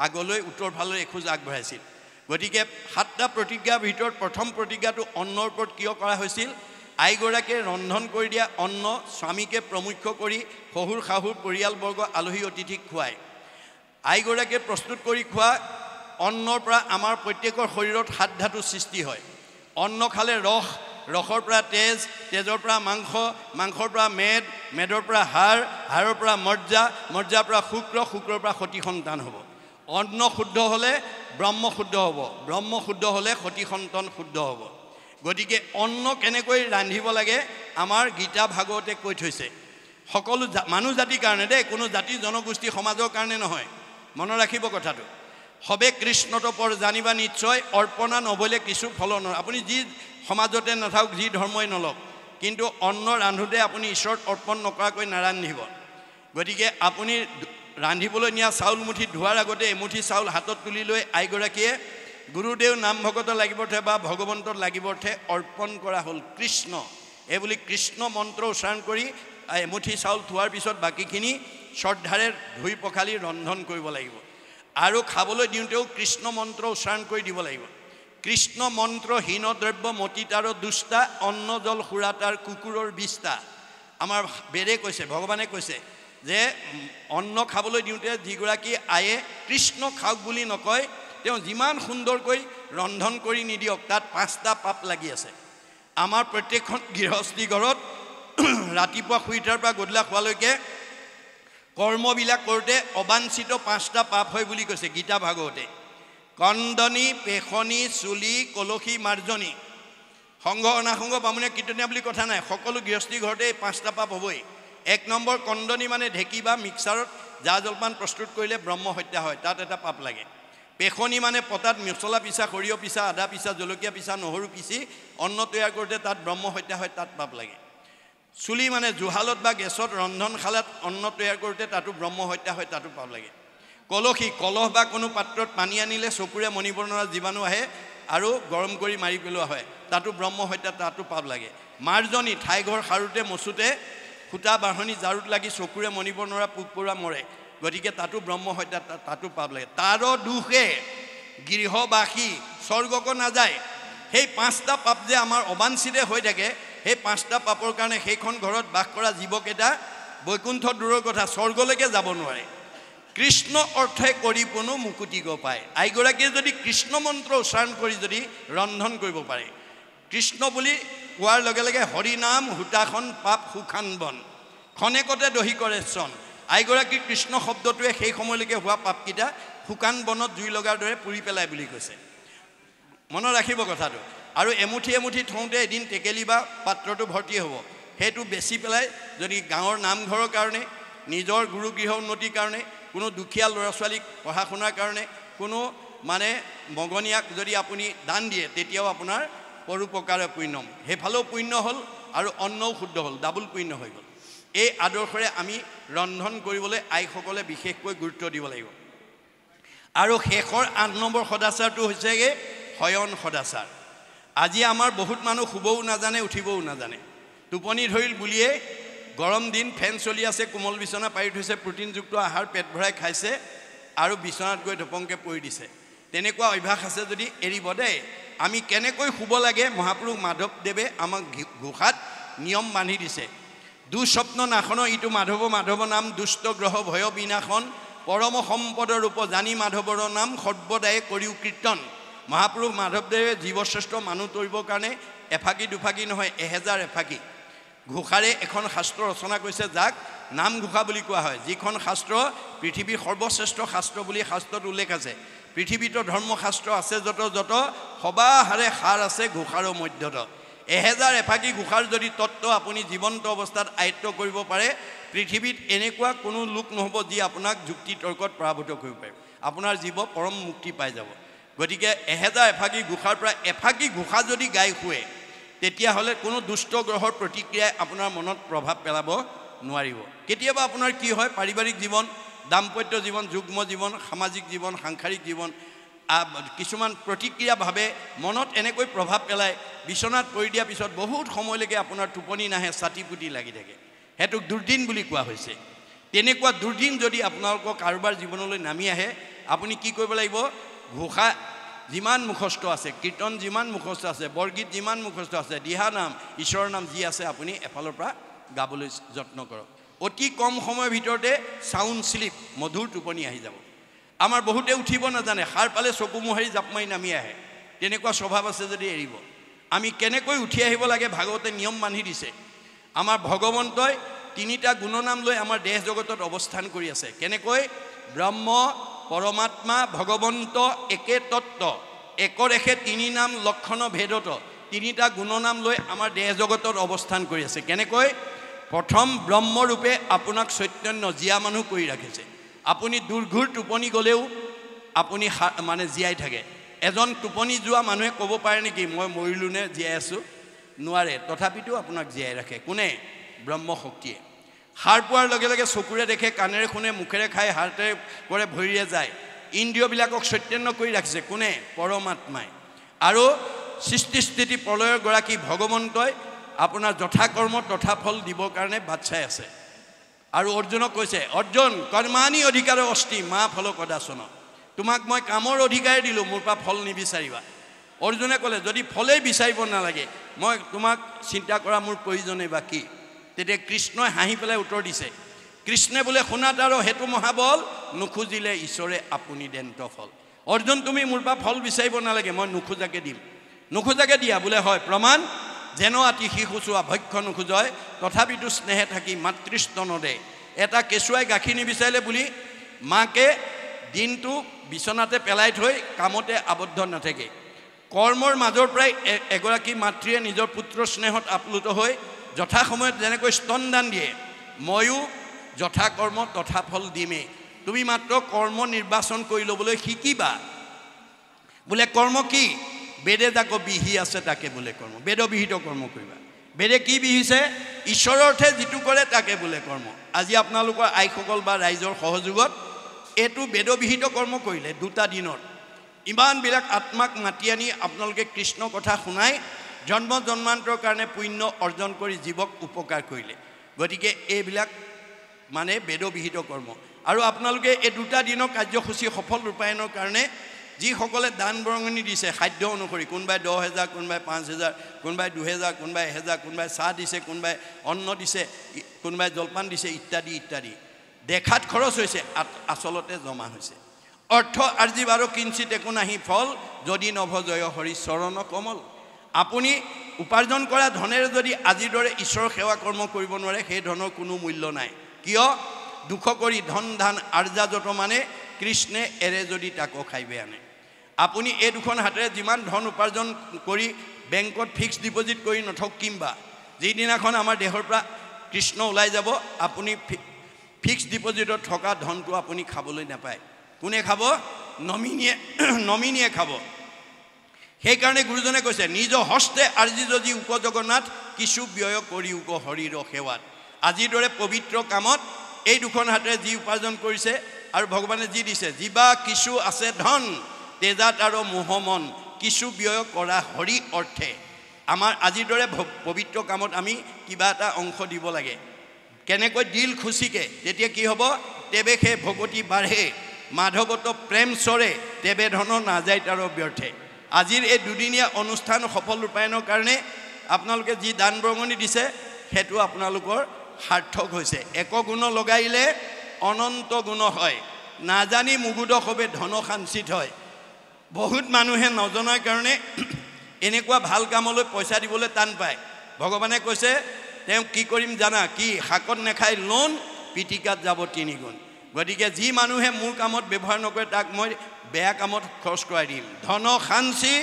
S1: আগলৈ উত্তৰ ফাললৈ এখোজ আগবঢ়াইছিল। গতিকে 7টা প্ৰতিজ্ঞাৰ ভিতৰত প্ৰথম প্ৰতিজ্ঞাটো অন্নৰ ওপৰত কিয় কৰা হৈছিল? আইগৰাকীয়ে ৰন্ধন কৰি দিয়া অন্ন স্বামীকে প্ৰমুখ্য কৰি শহুৰ শাহুৰ পৰিয়ালবৰ্গ আলহী অতিথিক খুৱায়। আইগৰাকীয়ে প্ৰস্তুত কৰি খোৱা অন্নৰ পৰা আমাৰ প্ৰত্যেকৰ শৰীৰত 7 ধাতু সৃষ্টি হয়। অন্ন খালে ৰস, ৰসৰ পৰা তেজ, তেজৰ পৰা মাংস, মাংসৰ পৰা মেদ, মেদৰ পৰা হাড়, হাড়ৰ পৰা মজ্জা, মজ্জাৰ পৰা শুক্ৰ, শুক্ৰৰ পৰা সতি সন্তান হ'ব। অন্ন শুদ্ধ হ'লে ব্ৰহ্ম শুদ্ধ হ'ব, ব্ৰহ্ম শুদ্ধ হ'লে সতি সন্তান শুদ্ধ হ'ব। গতিকে অন্ন কেনেকৈ ৰান্ধিব লাগে আমাৰ গীতা ভাগৱতে কৈ থৈছে। সকলো মানুহ জাতিৰ কাৰণে দেই, কোনো জাতি জনগোষ্ঠী সমাজৰ কাৰণে নহয়। মনত ৰাখিব কথাটো। সবে কৃষ্ণত পৰ জানিবা নিশ্চয়, অৰ্পণা নবলে কিছু ফল নহয়। আপুনি যি সমাজতে নাথাকক, যি ধৰ্মই নলওক, কিন্তু অন্ন ৰান্ধোতে আপুনি ঈশ্বৰত অৰ্পণ নকৰাকৈ নাৰান্ধিব। গতিকে আপুনি ৰান্ধিবলৈ নিয়া চাউল মুঠি ধোৱাৰ আগতে এমুঠি চাউল হাতত তুলি লৈ আইগৰাকীয়ে গুৰুদেৱ নাম ভকত লাগিবৰ্থে বা ভগৱন্তত লাগিবৰ্থে অৰ্পণ কৰা হ'ল কৃষ্ণ। এই বুলি কৃষ্ণ মন্ত্ৰ উচ্চাৰণ কৰি এমুঠি চাউল থোৱাৰ পিছত বাকীখিনি শ্ৰদ্ধাৰে ধুই পখালি ৰন্ধন কৰিব লাগিব। আৰু খাবলৈ দিওঁতেও কৃষ্ণ মন্ত্ৰ উচ্চাৰণ কৰি দিব লাগিব। কৃষ্ণ মন্ত্ৰ হীন দ্ৰব্য মতিতাৰ দুষ্টা, অন্ন জল সুৰাতাৰ কুকুৰৰ বিষ্টা। আমাৰ বেদে কৈছে, ভগৱানে কৈছে যে অন্ন খাবলৈ দিওঁতে যিগৰাকী আয়ে কৃষ্ণ খাওক বুলি নকয়, তেওঁ যিমান সুন্দৰকৈ ৰন্ধন কৰি নিদিয়ক তাত 5টা পাপ লাগি আছে। আমাৰ প্ৰত্যেকখন গৃহস্থী ঘৰত ৰাতিপুৱা শুই উঠাৰ পৰা গধূলা খোৱালৈকে কৰ্মবিলাক কৰোঁতে অবাঞ্ছিত 5টা পাপ হয় বুলি কৈছে গীতা ভাগৱতে। কন্দনী, পেশনী, চুলি, কলসী, মাৰ্জনী। সংঘ অনাসংঘ বামুণে কীৰ্তনীয়া বুলি কথা নাই, সকলো গৃহস্থী ঘৰতে 5টা পাপ হ'বই। 1 নম্বৰ কন্দনী মানে ঢেঁকী বা মিক্সাৰত জা জলপান প্ৰস্তুত কৰিলে ব্ৰহ্ম হত্যা হয়, তাত এটা পাপ লাগে। পেখনি মানে পতাত মছলা পিছা, সৰিয়হ পিছা, আদা পিছা, জলকীয়া পিছা, নহৰু পিছি অন্ন তৈয়াৰ কৰোঁতে তাত ব্ৰহ্ম হত্যা হয়, তাত পাপ লাগে। চুলি মানে জুহালত বা গেছত ৰন্ধনশালাত অন্ন তৈয়াৰ কৰোঁতে তাতো ব্ৰহ্ম হত্যা হয়, তাতো পাপ লাগে। কলহী, কলহ বা কোনো পাত্ৰত পানী আনিলে চকুৰে মণিব নোৱাৰা জীৱাণু আহে আৰু গৰম কৰি মাৰি পেলোৱা হয়, তাতো ব্ৰহ্ম হত্যা, তাতো পাপ লাগে। মাৰ্জনী, ঠাইঘৰ সাৰোঁতে মচোঁতে সূতা বাঢ়নি জাৰুত লাগি চকুৰে মণিব নোৱাৰা পোক পৰুৱা মৰে, গতিকে তাতো ব্ৰহ্ম হত্যা, তাতো পাপ লাগে। তাৰ দুখে গৃহবাসী স্বৰ্গক নাযায়। সেই 5টা পাপ যে আমাৰ অবাঞ্ছিতে হৈ থাকে, সেই 5টা পাপৰ কাৰণে সেইখন ঘৰত বাস কৰা জীৱকেইটা বৈকুণ্ঠ দূৰৰ কথা স্বৰ্গলৈকে যাব নোৱাৰে। কৃষ্ণ অৰ্থে কৰি পুনো মুকুতি গো পায়। আইগৰাকীয়ে যদি কৃষ্ণ মন্ত্ৰ উচ্চাৰণ কৰি যদি ৰন্ধন কৰিব পাৰে, কৃষ্ণ বুলি কোৱাৰ লগে লগে হৰিনাম হুতাখন পাপ সুখান বন, খনেকতে দহি কৰে চন। আইগৰাকীৰ কৃষ্ণ শব্দটোৱে সেই সময়লৈকে হোৱা পাপকেইটা শুকান বনত জুই লগাৰ দৰে পুৰি পেলাই বুলি কৈছে। মনত ৰাখিব কথাটো। আৰু এমুঠি এমুঠি থওঁতে এদিন টেকেলি বা পাত্ৰটো ভৰ্তি হ'ব, সেইটো বেচি পেলাই যদি গাঁৱৰ নামঘৰৰ কাৰণে, নিজৰ গুৰু গৃহ উন্নতিৰ কাৰণে, কোনো দুখীয়া ল'ৰা ছোৱালীক পঢ়া শুনাৰ কাৰণে, কোনো মানে মগনীয়াক যদি আপুনি দান দিয়ে, তেতিয়াও আপোনাৰ পৰোপকাৰে পুণ্যম, সেইফালেও পুণ্য হ'ল আৰু অন্নও শুদ্ধ হ'ল, ডাবুল পুণ্য হৈ গ'ল। এই আদৰ্শৰে আমি ৰন্ধন কৰিবলৈ আইসকলে বিশেষকৈ গুৰুত্ব দিব লাগিব। আৰু শেষৰ 8 নম্বৰ সদাচাৰটো হৈছেগৈ শয়ন সদাচাৰ। আজি আমাৰ বহুত মানুহ শুবও নাজানে, উঠিবও নাজানে। টোপনি ধৰিল বুলিয়ে গৰম দিন, ফেন চলি আছে, কোমল বিচনা পাৰি থৈছে, প্ৰটিনযুক্ত আহাৰ পেট ভৰাই খাইছে আৰু বিচনাত গৈ ধপংকে পৰি দিছে। তেনেকুৱা অভ্যাস আছে যদি এৰিব দেই। আমি কেনেকৈ শুব লাগে, মহাপুৰুষ মাধৱদেৱে আমাক ঘোষাত নিয়ম বান্ধি দিছে। দুঃস্বপ্ন নাশন ইটো মাধৱ মাধৱ নাম, দুষ্ট গ্ৰহ ভয় বিনাশন, পৰম সম্পদৰ ৰূপ জানি মাধৱৰ নাম, সৰ্বদায়ে কৰিও কীৰ্তন। মহাপুৰুষ মাধৱদেৱে জীৱশ্ৰেষ্ঠ মানুহ তৰিবৰ কাৰণে এফাকি দুফাকি নহয়, 1000 এফাকি ঘোষাৰে এখন শাস্ত্ৰ ৰচনা কৰিছে, যাক নামঘোষা বুলি কোৱা হয়। যিখন শাস্ত্ৰ পৃথিৱীৰ সৰ্বশ্ৰেষ্ঠ শাস্ত্ৰ বুলি শাস্ত্ৰত উল্লেখ আছে। পৃথিৱীতো ধৰ্মশাস্ত্ৰ আছে যত সবাহাৰে সাৰ আছে ঘোষাৰৰ মধ্যত। 1000 এফাকি ঘোষাৰ যদি তত্ত্ব আপুনি জীৱন্ত অৱস্থাত আয়ত্ব কৰিব পাৰে, পৃথিৱীত এনেকুৱা কোনো লোক নহ'ব যি আপোনাক যুক্তি তৰ্কত পৰাভূত কৰিব পাৰে। আপোনাৰ জীৱ পৰম মুক্তি পাই যাব। গতিকে 1000 এফাকি ঘোষাৰ পৰা এফাকি ঘোষা যদি গাই শুৱে, তেতিয়াহ'লে কোনো দুষ্ট গ্ৰহৰ প্ৰতিক্ৰিয়াই আপোনাৰ মনত প্ৰভাৱ পেলাব নোৱাৰিব। কেতিয়াবা আপোনাৰ কি হয়, পাৰিবাৰিক জীৱন, দাম্পত্য জীৱন, যুগ্ম জীৱন, সামাজিক জীৱন, সাংসাৰিক জীৱন, কিছুমান প্ৰতিক্ৰিয়াভাৱে মনত এনেকৈ প্ৰভাৱ পেলায়, বিচনাত পৰি দিয়াৰ পিছত বহুত সময়লৈকে আপোনাৰ টোপনি নাহে, ছাতিপুতি লাগি থাকে। সেইটোক দুৰ্দিন বুলি কোৱা হৈছে। তেনেকুৱা দুৰ্দিন যদি আপোনালোকৰ কাৰোবাৰ জীৱনলৈ নামি আহে, আপুনি কি কৰিব লাগিব, ঘোষা যিমান মুখস্থ আছে, কীৰ্তন যিমান মুখস্থ আছে, বৰগীত যিমান মুখস্থ আছে, দিহানাম, ঈশ্বৰৰ নাম যি আছে, আপুনি এফালৰ পৰা গাবলৈ যত্ন কৰক। অতি কম সময়ৰ ভিতৰতে চাউণ্ড স্লিপ, মধুৰ টোপনি আহি যাব। আমাৰ বহুতে উঠিব নাজানে, সাৰ পালে চকু মোহাৰি জাপ মাৰি নামি আহে। তেনেকুৱা স্বভাৱ আছে যদি এৰিব। আমি কেনেকৈ উঠি আহিব লাগে, ভাগৱতে নিয়ম বান্ধি দিছে। আমাৰ ভগৱন্তই 3টা গুণনাম লৈ আমাৰ দেহ জগতত অৱস্থান কৰি আছে। কেনেকৈ? ব্ৰহ্ম, পৰমাত্মা, ভগৱন্ত একে তত্ত্ব, একৰেখে 3 নাম লক্ষণ ভেদত, 3টা গুণনাম লৈ আমাৰ দেহ জগতত অৱস্থান কৰি আছে। কেনেকৈ? প্ৰথম ব্ৰহ্মৰূপে আপোনাক চৈতন্য জীয়া মানুহ কৰি ৰাখিছে। আপুনি দুৰ্ঘূৰ টোপনি গ'লেও আপুনি মানে জীয়াই থাকে। এজন টোপনি যোৱা মানুহে ক'ব পাৰে নেকি মই মৰিলোঁ নে জীয়াই আছোঁ? নোৱাৰে। তথাপিতো আপোনাক জীয়াই ৰাখে কোনে? ব্ৰহ্মশক্তিয়ে। সাৰ পোৱাৰ লগে লগে চকুৰে দেখে, কাণেৰে শুনে, মুখেৰে খায়, হাতেৰে কৰে, ভৰিৰে যায়। ইন্দ্ৰিয়বিলাকক চৈতন্য কৰি ৰাখিছে কোনে? পৰমাত্মাই। আৰু সৃষ্টি স্থিতি প্ৰলয়ৰ গৰাকী ভগৱন্তই আপোনাৰ যথাকৰ্ম তথা ফল দিবৰ কাৰণে বাট চাই আছে। আৰু অৰ্জুনক কৈছে, অৰ্জুন কৰ্মাণি অধিকাৰ অস্তি মা ফল কদাচন। তোমাক মই কামৰ অধিকাৰ দিলোঁ, মোৰ পৰা ফল নিবিচাৰিবা। অৰ্জুনে ক'লে, যদি ফলেই বিচাৰিব নালাগে, মই তোমাক চিন্তা কৰা মোৰ প্ৰয়োজনেই বা কি? তেতিয়া কৃষ্ণই হাঁহি পেলাই উত্তৰ দিছে, কৃষ্ণে বোলে শুনাত আৰু সেইটো মহাবল, নুখুজিলে ঈশ্বৰে আপুনি দেন্ত ফল। অৰ্জুন তুমি মোৰ পৰা ফল বিচাৰিব নালাগে, মই নোখোজাকে দিম। নোখোজাকে দিয়া বোলে হয়, প্ৰমাণ যেন আতি শিশু চোৱা ভক্ষ নোখোজয়, তথাপিতো স্নেহে থাকি মাতৃস্তনদে। এটা কেঁচুৱাই গাখীৰ নিবিচাৰিলে বুলি মাকে দিনটো বিচনাতে পেলাই থৈ কামতে আবদ্ধ নাথাকে। কৰ্মৰ মাজৰ পৰাই এগৰাকী মাতৃয়ে নিজৰ পুত্ৰ স্নেহত আপ্লুত হৈ যথা সময়ত যেনেকৈ স্তনদান দিয়ে, ময়ো যথা কৰ্ম তথা ফল দিমেই। তুমি মাত্ৰ কৰ্ম নিৰ্বাচন কৰি ল'বলৈ শিকিবা, বোলে কৰ্ম কি বেদে যাক বিহি আছে তাকে বোলে কৰ্ম বেদবিহিত কৰ্ম কৰিবা বেদে কি বিহিছে ঈশ্বৰৰ অৰ্থে যিটো কৰে তাকে বোলে কৰ্ম আজি আপোনালোকৰ আইসকল বা ৰাইজৰ সহযোগত এইটো বেদবিহিত কৰ্ম কৰিলে দুটা দিনত ইমানবিলাক আত্মাক মাতি আনি আপোনালোকে কৃষ্ণ কথা শুনাই জন্ম জন্মান্তৰ কাৰণে পুণ্য অৰ্জন কৰি জীৱক উপকাৰ কৰিলে গতিকে এইবিলাক মানে বেদবিহিত কৰ্ম আৰু আপোনালোকে এই দুটা দিনৰ কাৰ্যসূচী সফল ৰূপায়ণৰ কাৰণে যিসকলে দান বৰঙণি দিছে খাদ্য অনুসৰি কোনোবাই 10,000 কোনোবাই 5,000 কোনোবাই 2,000 কোনোবাই 1,000 কোনোবাই চাহ দিছে কোনোবাই অন্ন দিছে কোনোবাই জলপান দিছে ইত্যাদি ইত্যাদি দেখাত খৰচ হৈছে আচলতে জমা হৈছে অৰ্থ আৰ্জি বাৰো কিঞ্চিত একো নাহি ফল যদি নভজয় হৰি চৰণ কমল আপুনি উপাৰ্জন কৰা ধনেৰে যদি আজিৰ দৰে ঈশ্বৰৰ সেৱা কৰ্ম কৰিব নোৱাৰে সেই ধনৰ কোনো মূল্য নাই কিয় দুখ কৰি ধন ধান আৰ্জা যত মানে কৃষ্ণে এৰে যদি তাকো খাইবে আনে আপুনি এই দুখন হাতেৰে যিমান ধন উপাৰ্জন কৰি বেংকত ফিক্স ডিপজিট কৰি নথক কিম্বা যিদিনাখন আমাৰ দেহৰ পৰা কৃষ্ণ ওলাই যাব আপুনি ফিক্স ডিপজিটত থকা ধনটো আপুনি খাবলৈ নাপায় কোনে খাব নমিনিয়ে খাব সেইকাৰণে গুৰুজনে কৈছে নিজ হস্তে আৰ্জি যদি উক জগন্নাথ কিছু ব্যয় কৰি উক হৰিৰ সেৱাত আজিৰ দৰে পবিত্ৰ কামত এই দুখন হাতেৰে যি উপাৰ্জন কৰিছে আৰু ভগৱানে যি দিছে যিবা কিছু আছে ধন তেজাত আৰু মোহমন কিছু ব্যয় কৰা হৰি অৰ্থে আমাৰ আজিৰ দৰে পবিত্ৰ কামত আমি কিবা এটা অংশ দিব লাগে কেনেকৈ দিল খুচিকে তেতিয়া কি হ'ব তেবে সে ভগতি বাঢ়ে মাধৱত প্ৰেম চৰে তেবে ধন নাযায় তাৰ ব্যৰ্থে আজিৰ এই দুদিনীয়া অনুষ্ঠান সফল ৰূপায়ণৰ কাৰণে আপোনালোকে যি দান বৰঙণি দিছে সেইটো আপোনালোকৰ সাৰ্থক হৈছে এক গুণ লগাইলে অনন্ত গুণ হয় নাজানি মুগুদ হবে ধন সাঞ্চিত হয় বহুত মানুহে নজনাৰ কাৰণে এনেকুৱা ভাল কামলৈ পইচা দিবলৈ টান পায় ভগৱানে কৈছে তেওঁ কি কৰিম জানা কি শাকত নেখাই লোন পিটিকাত যাব 3 গুণ গতিকে যি মানুহে মোৰ কামত ব্যৱহাৰ নকৰে তাক মই বেয়া কামত খৰচ কৰাই দিম ধন সাঞ্চি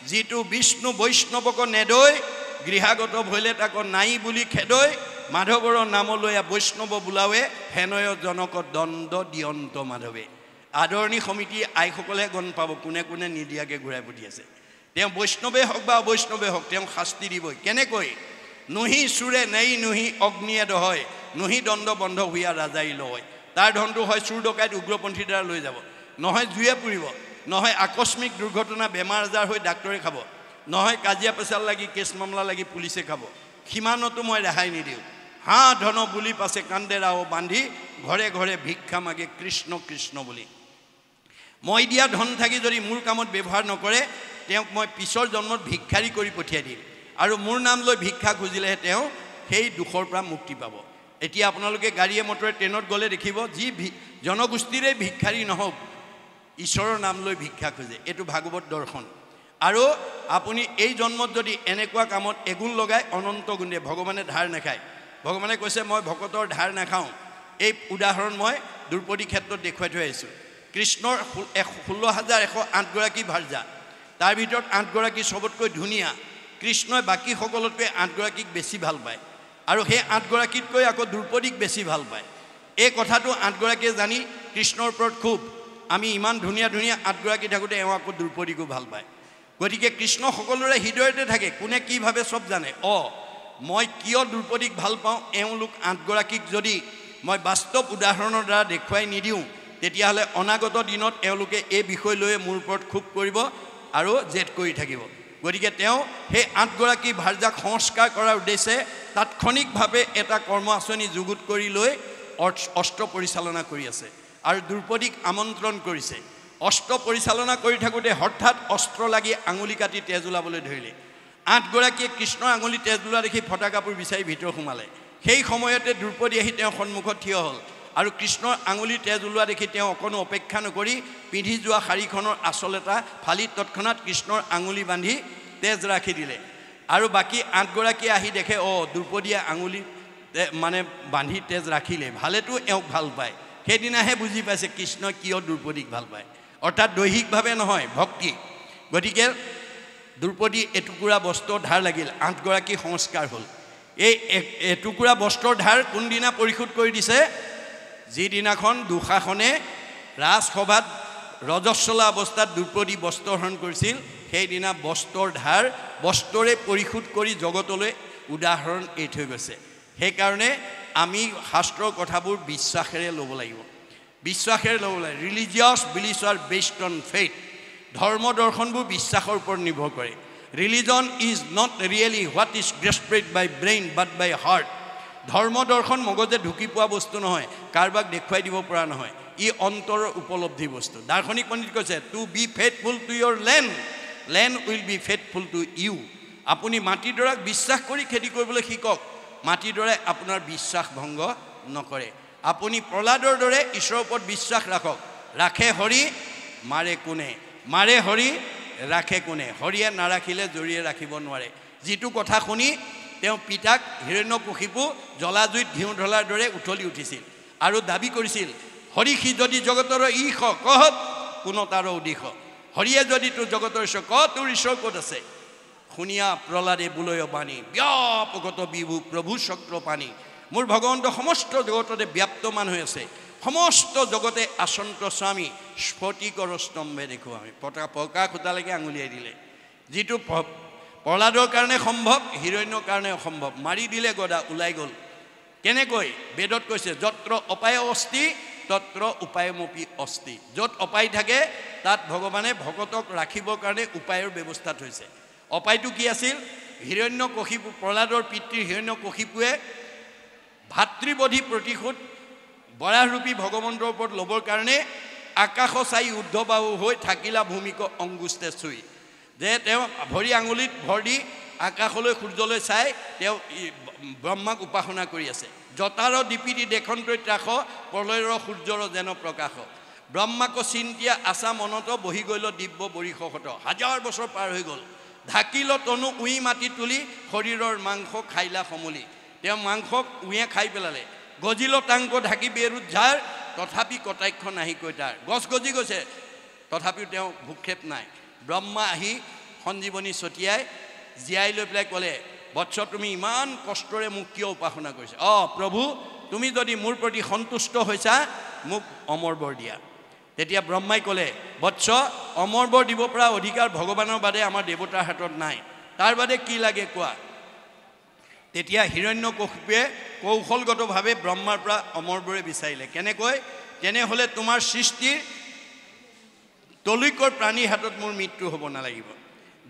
S1: যিটো বিষ্ণু বৈষ্ণৱক নেদৈ গৃহাগত ভৈলে তাক নাই বুলি খেদৈ মাধৱৰ নামলৈ বৈষ্ণৱ বোলাৱে হেনয় জনক দণ্ড দিয়ন্ত মাধৱে আদৰণী সমিতি আইসকলে গণ পাব কোনে কোনে নিদিয়াকে ঘূৰাই পঠিয়াইছে তেওঁ বৈষ্ণৱে হওক বা অবৈষ্ণৱে হওক তেওঁ শাস্তি দিবই কেনেকৈ নহি চুৰে নেই নহি অগ্নিয়ে দহয় নহি দণ্ড বন্ধ হুয়া ৰাজাই লয় তাৰ ধনটো হয় চুৰ ডকাইত উগ্ৰপন্থীৰ দ্বাৰা লৈ যাব নহয় জুয়ে পুৰিব নহয় আকস্মিক দুৰ্ঘটনা বেমাৰ আজাৰ হৈ ডাক্তৰে খাব নহয় কাজিয়া পেচাল লাগি কেছ মামলা লাগি পুলিচে খাব সীমানতো মই ৰেহাই নিদিওঁ হা ধন বুলি পাছে কান্দেৰাও বান্ধি ঘৰে ঘৰে ভিক্ষা মাগে কৃষ্ণ কৃষ্ণ বুলি মই দিয়া ধন থাকি যদি মোৰ কামত ব্যৱহাৰ নকৰে তেওঁক মই পিছৰ জন্মত ভিক্ষাৰী কৰি পঠিয়াই দিম আৰু মোৰ নাম লৈ ভিক্ষা খুজিলেহে তেওঁ সেই দুখৰ পৰা মুক্তি পাব এতিয়া আপোনালোকে গাড়ীয়ে মটৰে ট্ৰেইনত গ'লে দেখিব যি জনগোষ্ঠীৰে ভিক্ষাৰী নহওক ঈশ্বৰৰ নাম লৈ ভিক্ষা খোজে এইটো ভাগৱত দৰ্শন আৰু আপুনি এই জন্মত যদি এনেকুৱা কামত এগুণ লগাই অনন্ত গুণ দিয়ে ভগৱানে ধাৰ নাখায় ভগৱানে কৈছে মই ভকতৰ ধাৰ নাখাওঁ এই উদাহৰণ মই দ্ৰৌপদী ক্ষেত্ৰত দেখুৱাই থৈ আহিছোঁ কৃষ্ণৰ 16,108 গৰাকী ভাৰ্যা তাৰ ভিতৰত 8 গৰাকী সবতকৈ ধুনীয়া কৃষ্ণই বাকী সকলোতকৈ 8 গৰাকীক বেছি ভাল পায় আৰু সেই 8 গৰাকীতকৈ আকৌ দ্ৰৌপদীক বেছি ভাল পায় এই কথাটো 8 গৰাকীয়ে জানি কৃষ্ণৰ ওপৰত খুব আমি ইমান ধুনীয়া ধুনীয়া 8 গৰাকী থাকোঁতে এওঁ আকৌ দ্ৰৌপদীকো ভাল পায় গতিকে কৃষ্ণ সকলোৰে হৃদয়তে থাকে কোনে কি ভাবে সব জানে মই কিয় দ্ৰৌপদীক ভাল পাওঁ এওঁলোক 8 গৰাকীক যদি মই বাস্তৱ উদাহৰণৰ দ্বাৰা দেখুৱাই নিদিওঁ তেতিয়াহ'লে অনাগত দিনত এওঁলোকে এই বিষয় লৈ মোৰ ওপৰত খুব কৰিব আৰু জেদ কৰি থাকিব গতিকে তেওঁ সেই 8 গৰাকী ভাৰ্যাক সংস্কাৰ কৰাৰ উদ্দেশ্যে তাৎক্ষণিকভাৱে এটা কৰ্ম আঁচনি যুগুত কৰি লৈ অস্ত্ৰ পৰিচালনা কৰি আছে আৰু দ্ৰৌপদীক আমন্ত্ৰণ কৰিছে অস্ত্ৰ পৰিচালনা কৰি থাকোঁতে হঠাৎ অস্ত্ৰ লাগি আঙুলি কাটি তেজ ওলাবলৈ ধৰিলে 8 গৰাকীয়ে কৃষ্ণৰ আঙুলি তেজ ওলোৱা দেখি ফটা কাপোৰ বিচাৰি ভিতৰ সোমালে সেই সময়তে দ্ৰৌপদী আহি তেওঁৰ সন্মুখত থিয় হ'ল আৰু কৃষ্ণৰ আঙুলি তেজ ওলোৱা দেখি তেওঁ অকণো অপেক্ষা নকৰি পিন্ধি যোৱা শাৰীখনৰ আঁচল এটা ফালি তৎক্ষণাত কৃষ্ণৰ আঙুলি বান্ধি তেজ ৰাখি দিলে আৰু বাকী 8 গৰাকীয়ে আহি দেখে দ্ৰৌপদীয়ে আঙুলি মানে বান্ধি তেজ ৰাখিলে ভালেতো এওঁক ভাল পায় সেইদিনাহে বুজি পাইছে কৃষ্ণই কিয় দ্ৰৌপদীক ভাল পায় অৰ্থাৎ দৈহিকভাৱে নহয় ভক্তি গতিকে দ্ৰৌপদী এটুকুৰা বস্ত্ৰৰ ধাৰ লাগিল 8 গৰাকী সংস্কাৰ হ'ল এই এটুকুৰা বস্ত্ৰৰ ধাৰ কোনদিনা পৰিশোধ কৰি দিছে যিদিনাখন দুঃশাসনে ৰাজসভাত ৰজস্বলা অৱস্থাত দ্ৰুপদী বস্ত্ৰ হৰণ কৰিছিল সেইদিনা বস্ত্ৰৰ ধাৰ বস্ত্ৰৰে পৰিশোধ কৰি জগতলৈ উদাহৰণ এৰি থৈ গৈছে সেইকাৰণে আমি শাস্ত্ৰৰ কথাবোৰ বিশ্বাসেৰে ল'ব লাগিব বিশ্বাসেৰে ল'ব লাগিব religious beliefs are based on faith ধৰ্ম দৰ্শনবোৰ বিশ্বাসৰ ওপৰত নিৰ্ভৰ কৰে religion is not really what is grasped by brain but by heart ধৰ্ম দৰ্শন মগজে ঢুকি পোৱা বস্তু নহয় কাৰোবাক দেখুৱাই দিব পৰা নহয় ই অন্তৰৰ উপলব্ধি বস্তু দাৰ্শনিক পণ্ডিত কৈছে to be faithful to your land will be faithful to you আপুনি মাটিডৰাক বিশ্বাস কৰি খেতি কৰিবলৈ শিকক মাটিডৰাই আপোনাৰ বিশ্বাস ভংগ নকৰে আপুনি প্ৰহ্লাদৰ দৰে ঈশ্বৰৰ ওপৰত বিশ্বাস ৰাখক ৰাখে হৰি মাৰে কোনে মাৰে হৰি ৰাখে কোনে হৰিয়ে নাৰাখিলে জৰিয়ে ৰাখিব নোৱাৰে যিটো কথা শুনি তেওঁ পিতাক হিৰণ্যকশিপু জলাজুইত ঘিউ ঢলাৰ দৰে উঠলি উঠিছিল আৰু দাবী কৰিছিল হৰি সি যদি জগতৰ ঈশ কহত কোনো তাৰ উদিশ হৰিয়ে যদি তোৰ জগতৰ ঈশ্বৰ ক তোৰ ঈশ্বৰ ক'ত আছে শুনিয়া প্ৰহ্লাদে বুলয় বাণী ব্যাপকত বিভু প্ৰভু চক্ৰ পানী মোৰ ভগৱন্ত সমস্ত জগততে ব্যাপ্তমান হৈ আছে সমস্ত জগতে আচন্ত স্বামী স্ফটিকৰ স্তম্ভে দেখোঁ আমি পকা খুটালৈকে আঙুলিয়াই দিলে যিটো প্ৰহ্লাদৰ কাৰণে সম্ভৱ হিৰণ্যৰ কাৰণে অসম্ভৱ মাৰি দিলে গদা ওলাই গ'ল কেনেকৈ বেদত কৈছে যত্ৰ অপায় অস্তি তত্ৰ উপায়মপি অস্তি য'ত অপায় থাকে তাত ভগৱানে ভকতক ৰাখিবৰ কাৰণে উপায়ৰ ব্যৱস্থা থৈছে অপায়টো কি আছিল হিৰণ্যকশিপু প্ৰহ্লাদৰ পিতৃ হিৰণ্যকশিপুৱে ভাতৃবধি প্ৰতিশোধ বৰাহৰূপী ভগৱন্তৰ ওপৰত ল'বৰ কাৰণে আকাশ চাই উদ্ধবাহু হৈ থাকিলা ভূমিক অংগুষ্টে চুই যে তেওঁ ভৰি আঙুলিত ভৰ দি আকাশলৈ সূৰ্যলৈ চাই তেওঁ ব্ৰহ্মাক উপাসনা কৰি আছে জতাৰ দীপিতি দেখন্তৈ ত্ৰাস প্ৰলয়ৰ সূৰ্যৰ যেন প্ৰকাশ ব্ৰহ্মাক চিন্তিয়া আশা মনত বহি গ'ল দিব্য বৰিষত হাজাৰ বছৰ পাৰ হৈ গ'ল ঢাকিল তনু উই মাটি তুলি শৰীৰৰ মাংস খাইলা সমলি তেওঁ মাংসক উয়ে খাই পেলালে গজিল টাংক ঢাকি বেৰুত ঝাৰ তথাপি কটাক্ষ নাহিকৈ তাৰ গছ গজি গৈছে তথাপিও তেওঁ ভূক্ষেপ নাই ব্ৰহ্মা আহি সঞ্জীৱনী ছটিয়াই জীয়াই লৈ পেলাই ক'লে বৎস তুমি ইমান কষ্টৰে মোক কিয় উপাসনা কৰিছা প্ৰভু তুমি যদি মোৰ প্ৰতি সন্তুষ্ট হৈছা মোক অমৰ বৰ দিয়া তেতিয়া ব্ৰহ্মাই ক'লে বৎস অমৰ বৰ দিব পৰা অধিকাৰ ভগৱানৰ বাদে আমাৰ দেৱতাৰ হাতত নাই তাৰ বাদে কি লাগে কোৱা তেতিয়া হিৰণ্যকশিপুৱে কৌশলগতভাৱে ব্ৰহ্মাৰ পৰা অমৰ বৰে বিচাৰিলে কেনেকৈ তেনেহ'লে তোমাৰ সৃষ্টিৰ তলৈকৰ প্ৰাণীৰ হাতত মোৰ মৃত্যু হ'ব নালাগিব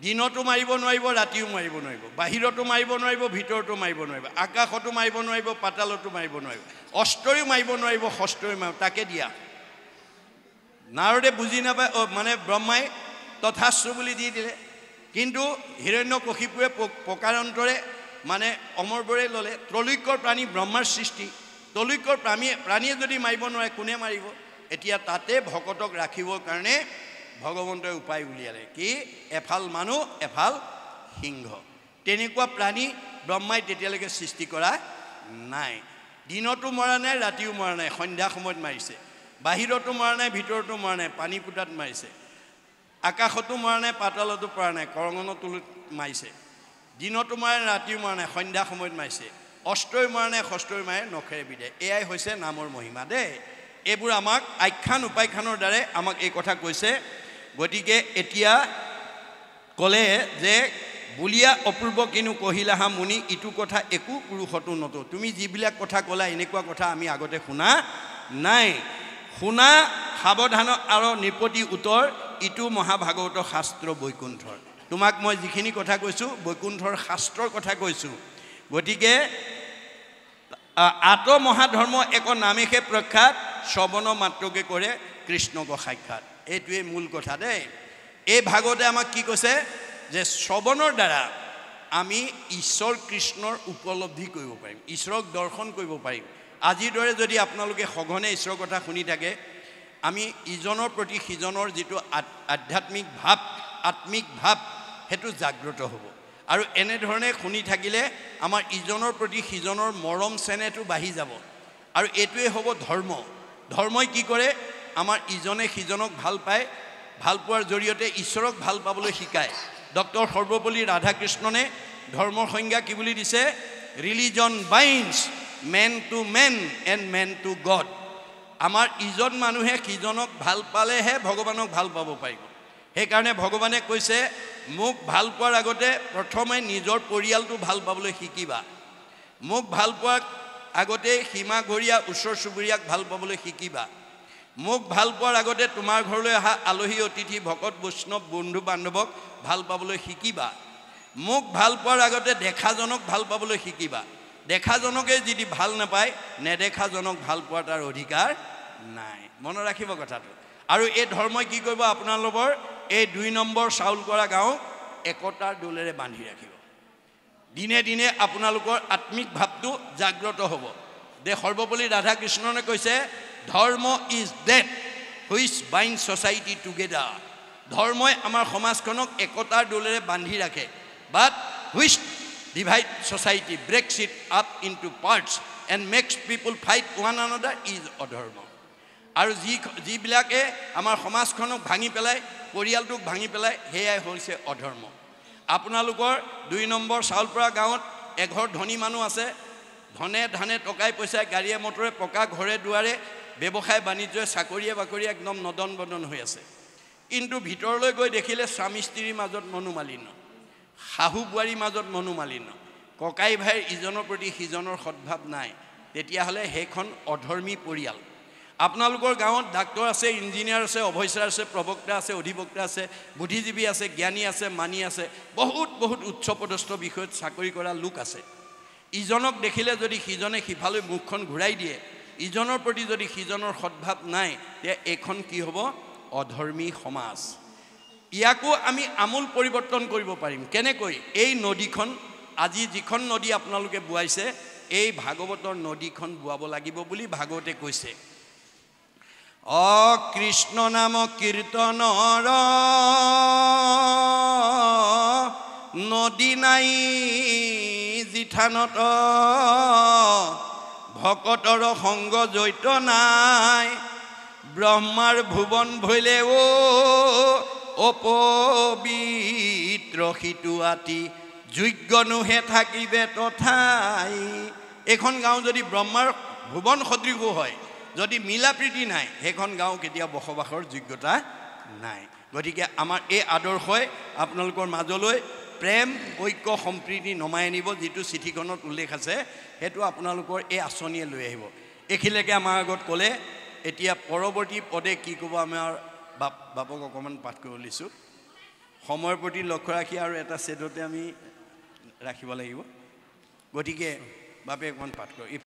S1: দিনতো মাৰিব নোৱাৰিব ৰাতিও মাৰিব নোৱাৰিব বাহিৰতো মাৰিব নোৱাৰিব ভিতৰতো মাৰিব নোৱাৰিব আকাশতো মাৰিব নোৱাৰিব পাতালতো মাৰিব নোৱাৰিব অস্ত্ৰও মাৰিব নোৱাৰিব শস্ত্ৰও মাৰিব তাকে দিয়া নাৰদে বুজি নাপায় মানে ব্ৰহ্মাই তথাস্তু বুলি দি দিলে কিন্তু হিৰণ্যকশিপুৱে প্ৰকাৰান্তৰে মানে অমৰবৰে ল'লে ত্ৰৈলোক্যৰ প্ৰাণী ব্ৰহ্মাৰ সৃষ্টি ত্ৰৈলোক্যৰ প্ৰাণীয়ে যদি মাৰিব নোৱাৰে কোনে মাৰিব এতিয়া তাতে ভকতক ৰাখিবৰ কাৰণে ভগৱন্তই উপায় উলিয়ালে কি এফাল মানুহ এফাল সিংহ তেনেকুৱা প্ৰাণী ব্ৰহ্মাই তেতিয়ালৈকে সৃষ্টি কৰা নাই দিনতো মৰা নাই ৰাতিও মৰা নাই সন্ধ্যা সময়ত মাৰিছে বাহিৰতো মৰা নাই ভিতৰতো মৰা নাই পানী পুটাত মাৰিছে আকাশতো মৰা নাই পাতালতো পৰা নাই কৰঙনৰ তুলিত মাৰিছে দিনতো মৰা নাই ৰাতিও মৰা নাই সন্ধ্যা সময়ত মাৰিছে অস্ত্ৰই মৰা নাই শস্ত্ৰই মাৰে নখেৰে বিধে এয়াই হৈছে নামৰ মহিমা দেই এইবোৰ আমাক আখ্যান উপাখ্যানৰ দ্বাৰাই আমাক এই কথা কৈছে গতিকে এতিয়া ক'লে যে বুলিয়া অপূৰ্ব কিনো কহিলাহা মুনি ইটো কথা একো পুৰুষতো নতো তুমি যিবিলাক কথা ক'লা এনেকুৱা কথা আমি আগতে শুনা নাই শুনা সাৱধান আৰু নিপতি উত্তৰ ইটো মহাভাগৱত শাস্ত্ৰ বৈকুণ্ঠৰ তোমাক মই যিখিনি কথা কৈছোঁ বৈকুণ্ঠৰ শাস্ত্ৰৰ কথা কৈছোঁ গতিকে আত মহাধৰ্ম এক নামেহে প্ৰখ্যাত শ্ৰৱণ মাত্ৰকে কৰে কৃষ্ণক সাক্ষাৎ এইটোৱে মূল কথা দেই এই ভাগৱতে আমাক কি কৈছে যে শ্ৰৱণৰ দ্বাৰা আমি ঈশ্বৰ কৃষ্ণৰ উপলব্ধি কৰিব পাৰিম ঈশ্বৰক দৰ্শন কৰিব পাৰিম আজিৰ দৰে যদি আপোনালোকে সঘনে ঈশ্বৰৰ কথা শুনি থাকে আমি ইজনৰ প্ৰতি সিজনৰ যিটো আধ্যাত্মিক ভাৱ আত্মিক ভাৱ সেইটো জাগ্ৰত হ'ব আৰু এনেধৰণে শুনি থাকিলে আমাৰ ইজনৰ প্ৰতি সিজনৰ মৰম চেনেহটো বাঢ়ি যাব আৰু এইটোৱে হ'ব ধৰ্ম ধৰ্মই কি কৰে আমাৰ ইজনে সিজনক ভাল পায় ভাল পোৱাৰ জৰিয়তে ঈশ্বৰক ভাল পাবলৈ শিকায় ডক্টৰ সৰ্বপল্লী ৰাধাকৃষ্ণনে ধৰ্মৰ সংজ্ঞা কি বুলি দিছে religion binds man to man and man to God আমাৰ ইজন মানুহে সিজনক ভাল পালেহে ভগৱানক ভাল পাব পাৰিব সেইকাৰণে ভগৱানে কৈছে মোক ভাল পোৱাৰ আগতে প্ৰথমে নিজৰ পৰিয়ালটো ভাল পাবলৈ শিকিবা মোক ভাল পোৱাৰ আগতে সীমাঘৰীয়া ওচৰ চুবুৰীয়াক ভাল পাবলৈ শিকিবা মোক ভাল পোৱাৰ আগতে তোমাৰ ঘৰলৈ অহা আলহী অতিথি ভকত বৈষ্ণৱ বন্ধু বান্ধৱক ভাল পাবলৈ শিকিবা মোক ভাল পোৱাৰ আগতে দেখাজনক ভাল পাবলৈ শিকিবা দেখাজনকে যদি ভাল নাপায় নেদেখাজনক ভাল পোৱাৰ তাৰ অধিকাৰ নাই মনত ৰাখিব কথাটো আৰু এই ধৰ্মই কি কৰিব আপোনালোকৰ এই 2 নম্বৰ চাউল কৰা গাঁও একতাৰ দোলেৰে বান্ধি ৰাখিব দিনে দিনে আপোনালোকৰ আত্মিক ভাৱটো জাগ্ৰত হ'ব দে সৰ্বপল্লী ৰাধাকৃষ্ণনে কৈছে dharma is that which bind society together ধৰ্মই আমাৰ সমাজখনক একতাৰ দোলেৰে বান্ধি ৰাখে but which divide society breaks it up into parts and makes people fight one another is adharma আৰু যিবিলাকে আমাৰ সমাজখনক ভাঙি পেলাই পৰিয়ালটোক ভাঙি পেলাই সেয়াই হৈছে অধৰ্ম আপোনালোকৰ 2 নম্বৰ চাউলপৰা গাঁৱত এঘৰ ধনী মানুহ আছে ধনে ধানে টকাই পইচাই গাড়ীয়ে মটৰে পকা ঘৰে দুৱাৰে ব্যৱসায় বাণিজ্যই চাকৰিয়ে বাকৰিয়ে একদম নদন বদন হৈ আছে কিন্তু ভিতৰলৈ গৈ দেখিলে স্বামী স্ত্ৰীৰ মাজত মনোমালিন্য শাহু বোৱাৰীৰ মাজত মনোমালিন্য ককাই ভাইৰ ইজনৰ প্ৰতি সিজনৰ সদ্ভাৱ নাই তেতিয়াহ'লে সেইখন অধৰ্মী পৰিয়াল আপোনালোকৰ গাঁৱত ডাক্তৰ আছে ইঞ্জিনিয়াৰ আছে অফিচাৰ আছে প্ৰবক্তা আছে অধিবক্তা আছে বুদ্ধিজীৱী আছে জ্ঞানী আছে মানি আছে বহুত বহুত উচ্চপদস্থ বিষয়ত চাকৰি কৰা লোক আছে ইজনক দেখিলে যদি সিজনে সিফালৈ মুখখন ঘূৰাই দিয়ে ইজনৰ প্ৰতি যদি সিজনৰ সদ্ভাৱ নাই তে এখন কি হ'ব অধৰ্মী সমাজ ইয়াকো আমি আমূল পৰিৱৰ্তন কৰিব পাৰিম কেনেকৈ এই নদীখন আজি যিখন নদী আপোনালোকে বুৱাইছে এই ভাগৱতৰ নদীখন বুৱাব লাগিব বুলি ভাগৱতে কৈছে কৃষ্ণ নাম কীৰ্তনৰ নদী নাই জিঠানত ভকতৰ সংগ জৈত নাই ব্ৰহ্মাৰ ভুৱন ভৈলে অপবিত্ৰ সিটো আতি যোগ্য নোহে থাকিবে তথাই এখন গাঁও যদি ব্ৰহ্মাৰ ভুৱন সদৃশো হয় যদি মিলা প্ৰীতি নাই সেইখন গাঁও কেতিয়া বসবাসৰ যোগ্যতা নাই গতিকে আমাৰ এই আদৰ্শই আপোনালোকৰ মাজলৈ প্ৰেম ঐক্য সম্প্ৰীতি নমাই আনিব যিটো চিঠিখনত উল্লেখ আছে সেইটো আপোনালোকৰ এই আঁচনিয়ে লৈ আহিব এইখিনিলৈকে আমাৰ আগত ক'লে এতিয়া পৰৱৰ্তী পদে কি ক'ব আমাৰ বাপক অকণমান পাঠ কৰিব লৈছোঁ সময়ৰ প্ৰতি লক্ষ্য ৰাখি আৰু এটা ছেটতে আমি ৰাখিব লাগিব গতিকে বাপে অকণমান পাঠ কৰোঁ